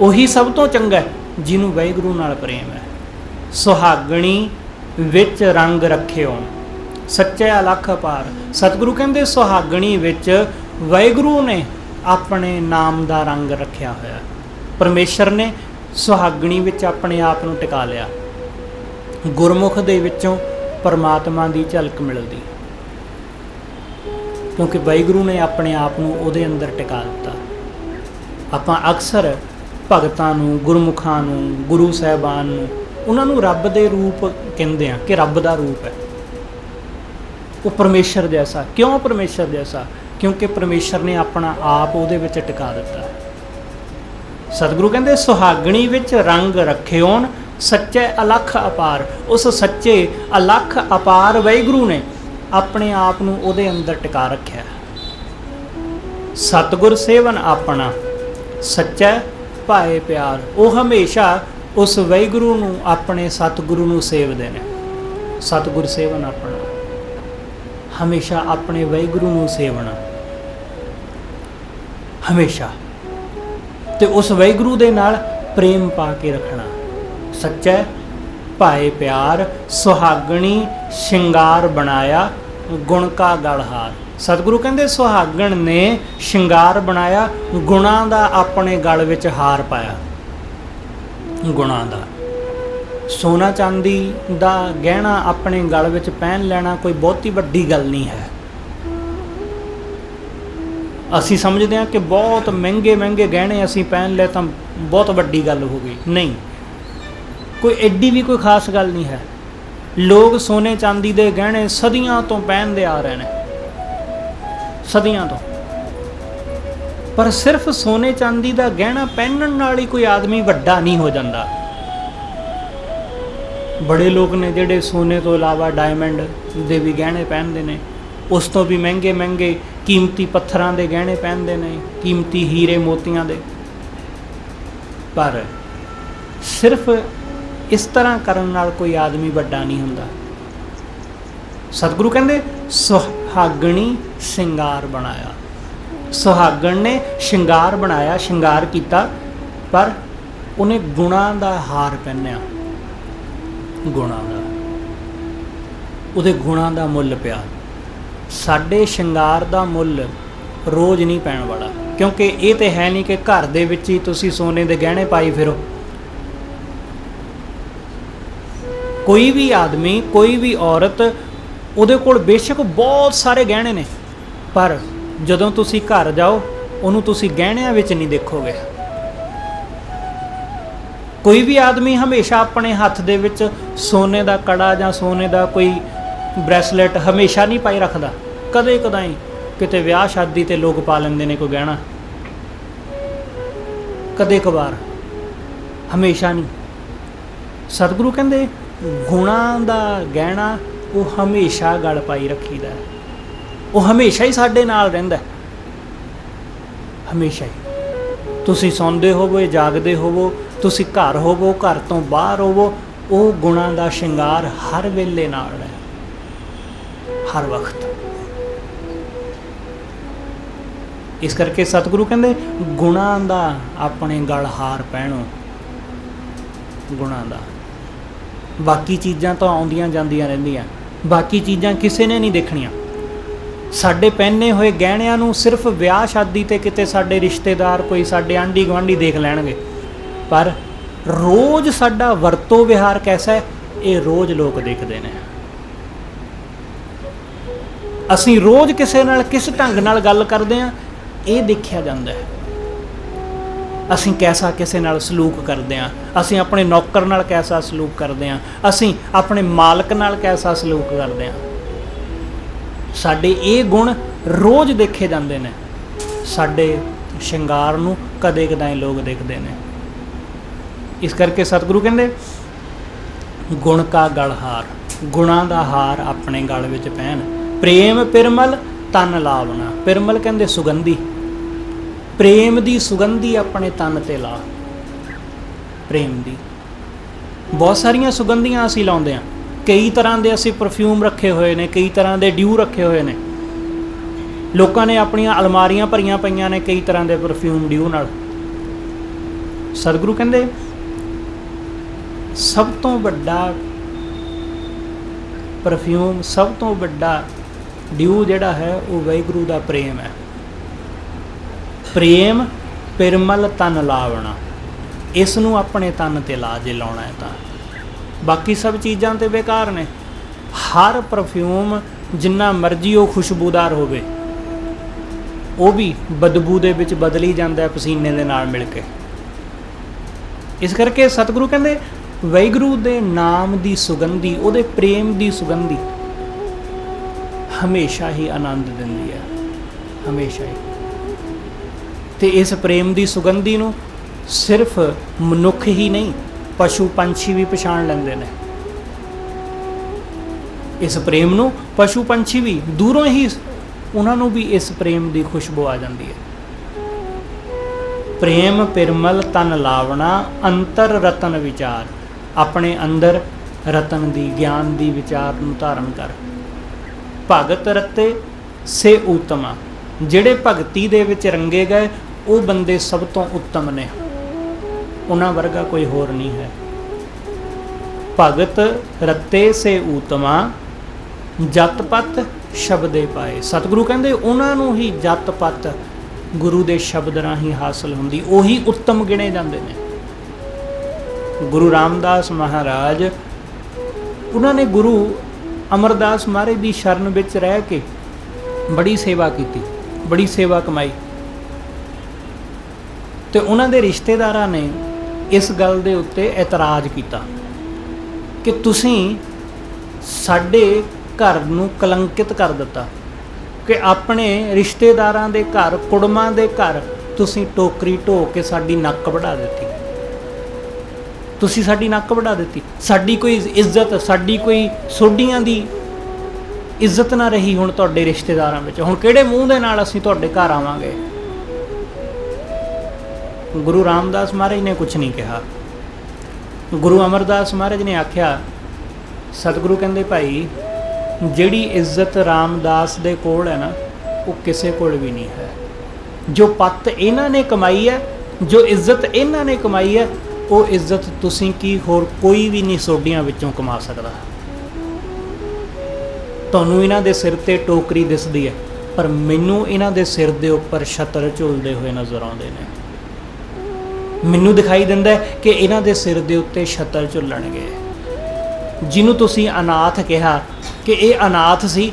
ਉਹੀ ਸਭ ਤੋਂ ਚੰਗਾ ਜਿਹਨੂੰ ਵਾਹਿਗੁਰੂ ਨਾਲ ਪ੍ਰੇਮ ਹੈ। ਸੁਹਾਗਣੀ ਵਿੱਚ ਰੰਗ ਰੱਖਿਓ ਸੱਚੇ ਅਲਖ ਅਪਾਰ। ਸਤਿਗੁਰੂ ਕਹਿੰਦੇ ਸੁਹਾਗਣੀ ਵਿੱਚ ਵਾਹਿਗੁਰੂ ਨੇ ਆਪਣੇ ਨਾਮ ਦਾ ਰੰਗ ਰੱਖਿਆ ਹੋਇਆ। ਪਰਮੇਸ਼ਰ ਨੇ ਸੁਹਾਗਣੀ ਵਿੱਚ ਆਪਣੇ ਆਪ ਨੂੰ ਟਿਕਾ ਲਿਆ। ਗੁਰਮੁਖ ਦੇ ਵਿੱਚੋਂ ਪਰਮਾਤਮਾ ਦੀ ਝਲਕ ਮਿਲਦੀ, ਕਿਉਂਕਿ ਵਾਹਿਗੁਰੂ ਨੇ ਆਪਣੇ ਆਪ ਨੂੰ ਉਹਦੇ ਅੰਦਰ ਟਿਕਾ ਦਿੱਤਾ। ਆਪਾਂ ਅਕਸਰ ਭਗਤਾਂ ਨੂੰ, ਗੁਰਮੁਖਾਂ ਨੂੰ, ਗੁਰੂ ਸਾਹਿਬਾਨ ਨੂੰ, ਉਹਨਾਂ ਨੂੰ ਰੱਬ ਦੇ ਰੂਪ ਕਹਿੰਦੇ ਆ ਕਿ ਰੱਬ ਦਾ ਰੂਪ ਹੈ ਉਹ ਪਰਮੇਸ਼ਰ ਜੈਸਾ। ਕਿਉਂ ਪਰਮੇਸ਼ਰ ਜੈਸਾ? ਕਿਉਂਕਿ ਪਰਮੇਸ਼ਰ ਨੇ ਆਪਣਾ ਆਪ ਉਹਦੇ ਵਿੱਚ ਟਿਕਾ ਦਿੱਤਾ। ਸਤਿਗੁਰੂ ਕਹਿੰਦੇ ਸੁਹਾਗਣੀ ਵਿੱਚ ਰੰਗ ਰੱਖਿਓਨ ਸੱਚੇ ਅਲਖ ਅਪਾਰ। ਉਸ ਸੱਚੇ ਅਲਖ ਅਪਾਰ ਵਾਹਿਗੁਰੂ ਨੇ ਆਪਣੇ ਆਪ ਨੂੰ ਉਹਦੇ ਅੰਦਰ ਟਿਕਾ ਰੱਖਿਆ। ਸਤਿਗੁਰ ਸੇਵਨ ਆਪਣਾ ਸੱਚਾ ਭਾਏ ਪਿਆਰ। ਉਹ ਹਮੇਸ਼ਾ ਉਸ ਵਾਹਿਗੁਰੂ ਨੂੰ, ਆਪਣੇ ਸਤਿਗੁਰੂ ਨੂੰ ਸੇਵਦੇ ਨੇ। ਸਤਿਗੁਰ ਸੇਵਨ ਆਪਣਾ, ਹਮੇਸ਼ਾ ਆਪਣੇ ਵਾਹਿਗੁਰੂ ਨੂੰ ਸੇਵਣਾ, ਹਮੇਸ਼ਾ, ਤੇ ਉਸ ਵਾਹਿਗੁਰੂ ਦੇ ਨਾਲ ਪ੍ਰੇਮ ਪਾ ਕੇ ਰੱਖਣਾ। ਸੱਚਾ ਭਾਏ ਪਿਆਰ ਸੁਹਾਗਣੀ ਸ਼ਿੰਗਾਰ ਬਣਾਇਆ ਗੁਣ ਕਾ ਗਲਹਾਰ। ਸਤਿਗੁਰੂ ਕਹਿੰਦੇ ਸੁਹਾਗਣ ਨੇ ਸ਼ਿੰਗਾਰ ਬਣਾਇਆ, ਗੁਣਾਂ ਦਾ ਆਪਣੇ ਗਲ ਵਿੱਚ ਹਾਰ ਪਾਇਆ। ਗੁਣਾਂ ਦਾ, ਸੋਨਾ ਚਾਂਦੀ ਦਾ ਗਹਿਣਾ ਆਪਣੇ ਗਲ ਵਿੱਚ ਪਹਿਨ ਲੈਣਾ ਕੋਈ ਬਹੁਤੀ ਵੱਡੀ ਗੱਲ ਨਹੀਂ ਹੈ। ਅਸੀਂ ਸਮਝਦੇ ਹਾਂ ਕਿ ਬਹੁਤ ਮਹਿੰਗੇ ਮਹਿੰਗੇ ਗਹਿਣੇ ਅਸੀਂ ਪਹਿਨ ਲਏ ਤਾਂ ਬਹੁਤ ਵੱਡੀ ਗੱਲ ਹੋ ਗਈ। ਨਹੀਂ, ਕੋਈ ਐਡੀ ਵੀ ਕੋਈ ਖਾਸ ਗੱਲ ਨਹੀਂ ਹੈ। ਲੋਕ ਸੋਨੇ ਚਾਂਦੀ ਦੇ ਗਹਿਣੇ ਸਦੀਆਂ ਤੋਂ ਪਹਿਨਦੇ ਆ ਰਹੇ ਨੇ, ਸਦੀਆਂ ਤੋਂ। ਪਰ ਸਿਰਫ ਸੋਨੇ ਚਾਂਦੀ ਦਾ ਗਹਿਣਾ ਪਹਿਨਣ ਨਾਲ ਹੀ ਕੋਈ ਆਦਮੀ ਵੱਡਾ ਨਹੀਂ ਹੋ ਜਾਂਦਾ। ਬੜੇ ਲੋਕ ਨੇ ਜਿਹੜੇ ਸੋਨੇ ਤੋਂ ਇਲਾਵਾ ਡਾਇਮੰਡ ਦੇ ਵੀ ਗਹਿਣੇ ਪਹਿਨਦੇ ਨੇ, ਉਸ ਤੋਂ ਵੀ ਮਹਿੰਗੇ ਮਹਿੰਗੇ ਕੀਮਤੀ ਪੱਥਰਾਂ ਦੇ ਗਹਿਣੇ ਪਹਿਨਦੇ ਨੇ, ਕੀਮਤੀ ਹੀਰੇ ਮੋਤੀਆਂ ਦੇ। ਪਰ ਸਿਰਫ ਇਸ ਤਰ੍ਹਾਂ ਕਰਨ ਨਾਲ ਕੋਈ ਆਦਮੀ ਵੱਡਾ ਨਹੀਂ ਹੁੰਦਾ। ਸਤਿਗੁਰੂ ਕਹਿੰਦੇ ਸੁਹਾਗਣੀ ਸ਼ਿੰਗਾਰ ਬਣਾਇਆ। ਸੁਹਾਗਣ ਨੇ ਸ਼ਿੰਗਾਰ ਬਣਾਇਆ, ਸ਼ਿੰਗਾਰ ਕੀਤਾ, ਪਰ ਉਹਨੇ ਗੁਣਾਂ ਦਾ ਹਾਰ ਪਹਿਨਿਆ। ਗੁਣਾਂ ਦਾ, ਉਹਦੇ ਗੁਣਾਂ ਦਾ ਮੁੱਲ ਪਿਆ। ਸਾਡੇ ਸ਼ਿੰਗਾਰ ਦਾ ਮੁੱਲ ਰੋਜ਼ ਨਹੀਂ ਪੈਣ ਵਾਲਾ। क्योंकि ये तो है नहीं कि घर दे विच ही तुसी सोने दे गहने पाई फिरो। कोई भी आदमी, कोई भी औरत, उहदे कोल बेशक बहुत सारे गहने ने, पर जदों तुसी घर जाओ उहनूं तुसी गहणिਆਂ विच नहीं देखोगे। कोई भी आदमी हमेशा अपने हत्थ दे विच सोने का कड़ा जां सोने का कोई ब्रैसलेट हमेशा नहीं पाई रखता। कदे कदाई किते विआह शादी ते लोग पा लेंदे ने कोई गहना, कदे कबार, हमेशा नहीं। सतगुरु कहंदे गुणां दा गहना वो हमेशा गल पाई रखीदा है, वो हमेशा ही साडे नाल रहिंदा है, हमेशा ही। तुसी सौंदे होवो, जागदे होवो, तुसी घर होवो, घर तो बाहर होवो, वो गुणां दा शिंगार हर वेले नाल है, हर वक्त। इस करके सतगुरु कहंदे गुणां दा अपने गल हार पहनो, गुणां दा। बाकी चीज़ां तो आउंदियां जांदियां रहिंदियां, बाकी चीज़ां किसी ने नहीं देखणियां। साडे पहने हुए गहणिਆਂ ਨੂੰ सिर्फ विआह शादी ते किते साडे रिश्तेदार, कोई साडे आंढी गुआंढी देख लैणगे, पर रोज़ साडा वरतो विहार कैसा है ये रोज़ लोग देखते हैं। असीं रोज़ किसे नाल किस ढंग नाल गल करदे हैं ये देखिया जांदा है। असीं कैसा किसे नाल सलूक करदे हैं, असीं अपने नौकर नाल कैसा सलूक करदे हैं, असीं अपने मालक नाल कैसा सलूक करदे हैं। साडे ये गुण रोज़ देखे जांदे ने। साडे शिंगार नूं कदे कदाई लोग देखते हैं। इस करके सतगुरु कहंदे गुण का गल हार, गुणां दा हार अपने गल विच पहन। प्रेम पिरमल तन लावना। पिरमल कहंदे सुगंधी, प्रेम दी सुगंधी अपने तन ते ला। प्रेम दी बहुत सारियां सुगंधियां असीं लाउंदे हां, कई तरह के असीं परफ्यूम रखे हुए ने, कई तरह के ड्यू रखे हुए ने। लोगों ने अपनियां अलमारियां भरियां पईयां ने कई तरह के परफ्यूम ड्यू नाल। सतगुरु कहंदे सब तो वड्डा परफ्यूम, सब तो वड्डा ड्यू जिहड़ा है वो वाहिगुरू दा प्रेम है। प्रेम पिरमल तन लावना, इसनूं अपने तन ते ला जे लाउणा है तां। बाकी सब चीज़ां ते बेकार ने। हर परफ्यूम जिन्ना मर्जी वो खुशबूदार होवे, वो भी बदबू दे विच बदली जांदा है पसीने दे नाल मिल के। इस करके सतगुरु कहंदे वाहिगुरू दे नाम दी सुगंधी, उहदे प्रेम दी सुगंधी हमेशा ही आनंद दिंदी है, हमेशा ही। ते इस प्रेम दी सुगंधी नूं सिर्फ मनुख ही नहीं, पशु पंछी भी पछाण लैंदे ने। इस प्रेम नूं पशु पंछी भी दूरों ही उन्हां नूं भी इस प्रेम दी खुशबू आ जांदी है। प्रेम पिरमल तन लावना, अंतर रतन विचार। अपने अंदर रतन दी, ज्ञान दी विचार नूं धारण कर। भगत रते से उत्तमा। जिहड़े भगती दे विच रंगे गए वो बंदे सब तो उत्तम ने, उन्हां वर्गा कोई होर नहीं है। भगत रते से उत्तमा, जत पत शब्दे पाए। सतगुरु कहंदे उन्हां नूं ही जत पत गुरु दे शब्द राही हासिल हुंदी, ओही उत्तम गिणे जांदे ने। गुरु रामदास महाराज उन्होंने गुरु अमरदास महाराज की शरण विच रह के बड़ी सेवा की, बड़ी सेवा कमाई। तो उन्होंने रिश्तेदारां ने इस गल दे उत्ते एतराज़ किया कि तुसीं साडे घर नूं कलंकित कर दिता, कि अपने रिश्तेदारां दे घर, कुड़मां दे घर तुसीं टोकरी ढो के साडी नक्क वढ़ा दित्ती, तुसीं साडी नक्क वढ़ा दित्ती। साडी कोई इज्जत, साडी कोई सोढियां दी इज्जत ना रही हुण तुहाडे रिश्तेदारां विच। हुण किहड़े मूँह दे नाल असीं तुहाडे घर आवांगे। गुरु रामदास महाराज ने कुछ नहीं कहा। गुरु अमरदास महाराज ने आख्या, सतगुरु कहंदे भाई जिहड़ी इज्जत रामदास दे कोल है ना वो किसे कोल भी नहीं है। जो पत इन्हां ने कमाई है, जो इज्जत इन्हां ने कमाई है, वो इज्जत तुसीं की होर कोई भी नहीं सोडियां विचों कमा सकदा। तुहानूं इन्हां दे सिर ते टोकरी दिसदी है, पर मैनू इन्हां दे सिर दे उपर छतर झुलदे हुए नज़र आउंदे ने। मैनू दिखाई दिंदा है कि इन्हां दे सिर दे उत्ते छतर झुलणगे। जिन्हों तुसीं अनाथ कहा कि ये अनाथ सी,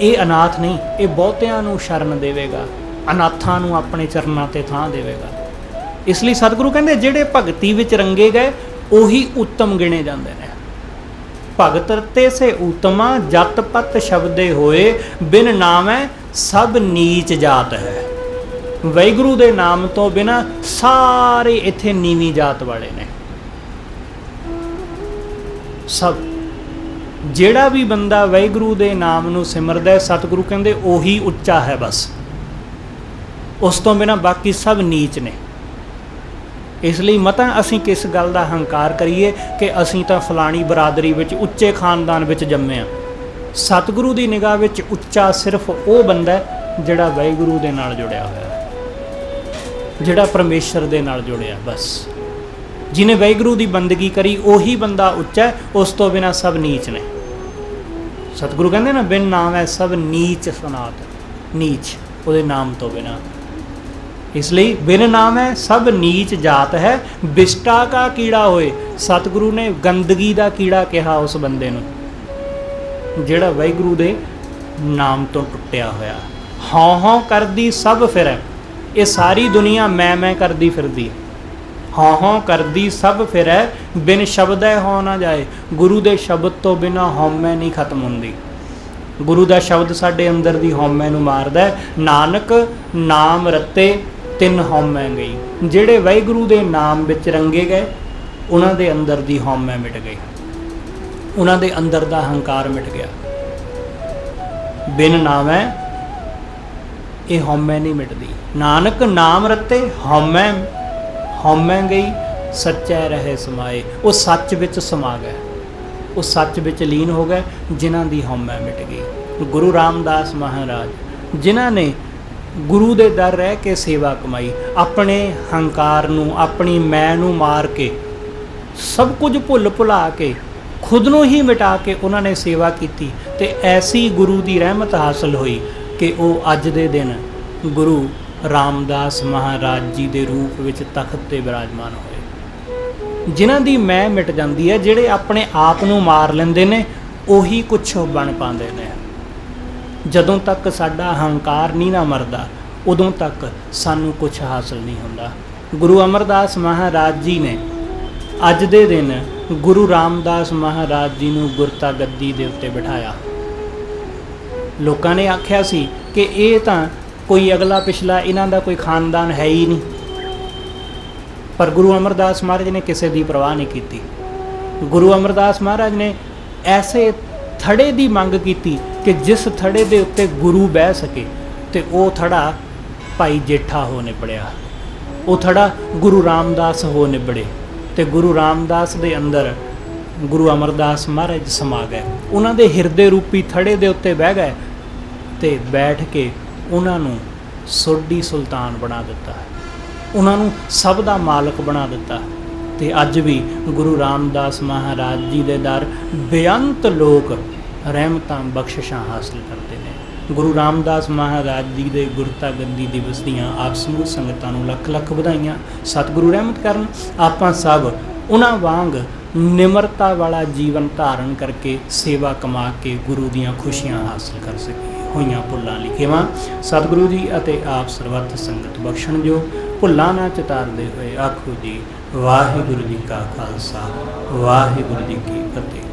ये अनाथ नहीं, ये बहुतियां नूं शरण देवेगा, अनाथां नूं अपने चरनां ते थां देवेगा। इसलिए सतगुरु कहंदे जिहड़े भगती विच रंगे गए उही उत्तम गिणे जांदे ने। भगत रते से उत्तमा जत पत शब्दे होए, बिन नामै सब नीच जात है। वाहिगुरू दे नाम तो बिना सारे इत्थे नीवी जात वाले ने। सब ਜਿਹੜਾ भी बंदा वाहिगुरू दे नाम नूं सिमरदा है, सतगुरु कहंदे ओही उच्चा है बस, उस तो बिना बाकी सब नीच ने। इसलिए मतां असीं किस गल दा हंकार करिए कि असीं तां फलानी बरादरी विच उच्चे खानदान विच जम्मे आ। सतगुरु दी निगाह विच उच्चा सिर्फ वो बंदा है जिहड़ा वाहिगुरू दे नाल जुड़िया होया, जिहड़ा परमेश्वर दे नाल जुड़िया। बस जिन्हें वाहिगुरू की बंदगी करी उही बंदा उच्चा है, उस तो बिना सब नीच ने। सतगुरु कहते ना बिन नाम है सब नीच सनात, नीच उहदे नाम तो बिना। इसलिए बिन नाम है सब नीच जात है, बिष्टा का कीड़ा होए। सतगुरु ने गंदगी का कीड़ा कहा उस बंदे नूं जिहड़ा वाहिगुरू दे नाम तो टुटिया होया। हौं हौं करदी सब फिरै, ये सारी दुनिया मैं करदी फिरदी। हौं हौं करदी सब फिरै, बिन शब्द हौं ना जाए। गुरु दे शब्द तो बिना हौमै नहीं खत्म हुंदी। गुरु दा शब्द साडे अंदर दी हौमै नूं मारदा है। नानक नाम रते तिन हौमै गई। जिहड़े वाहिगुरू दे नाम विच रंगे गए उन्हां दे अंदर दी हौमै मिट गई, उन्हां दे अंदर दा हंकार मिट गया। बिन नाम है ये हौमै नहीं मिटदी। नानक नाम रते हौमै हौमै गई, सच्चै रहे समाए। वो सच विच समा गए, वो सच विच लीन हो गए, जिन्हां दी हौमै मिट गई। गुरु रामदास महाराज जिन्हां ने गुरु दे दर रह के सेवा कमाई, अपने हंकार नूं अपनी मैं नूं मार के सब कुछ भुल भुला के खुद नूं ही मिटा के उन्होंने सेवा की, ते ऐसी गुरु की रहमत हासिल हुई कि वो अज दे दिन गुरु रामदास महाराज जी के रूप विच तख्त ते विराजमान होए। जिन्हां दी मैं मिट जाती है, जिहड़े अपने आप नूं मार लैंदे ने उही कुछ बन पाते ने। जदों तक साडा हंकार नहीं ना मरदा उदों तक सानू कुछ हासिल नहीं होंदा। गुरु अमरदास महाराज जी ने अज दे दिन गुरु रामदास महाराज जी नूं गुरता गद्दी दे उत्ते बिठाया। लोकां ने आख्या सी कि ये तां कोई अगला पिछला इन्हां दा कोई खानदान है ही नहीं, पर गुरु अमरदास महाराज ने किसी की परवाह नहीं की। गुरु अमरदास महाराज ने ऐसे थड़े की मंग की कि जिस थड़े के उत्ते गुरु बह सके, तो वो थड़ा भाई जेठा हो निबड़िया, वो थड़ा गुरु रामदास हो निबड़े, तो गुरु रामदास के अंदर गुरु अमरदास महाराज समा गए। उन्होंने हिरदे रूपी थड़े के उत्ते बह गए, तो बैठ के उन्होंने सोडी सुल्तान बना दिता, उन्होंने सब का मालक बना दिता। तो अज भी गुरु रामदास महाराज जी के दर बेअंत लोग रहमतां बख्शिशां हासिल करते हैं। गुरु रामदास महाराज जी के गुरता गद्दी दिवस दियां आप समूह संगतां नूं लख लख वधाइयां। सतगुरु रहमत करन आपां सब उन्हां वांग निमरता वाला जीवन धारण करके सेवा कमा के गुरु दियां खुशियां हासिल कर सकीए। होइयां भुल्लां लिखेवां सतगुरु जी अते आप सर्वत्र संगत बख्शण जो भुल्लां ना चितारदे होए आखो जी वाहिगुरू जी का खालसा वाहिगुरू जी की फतेह।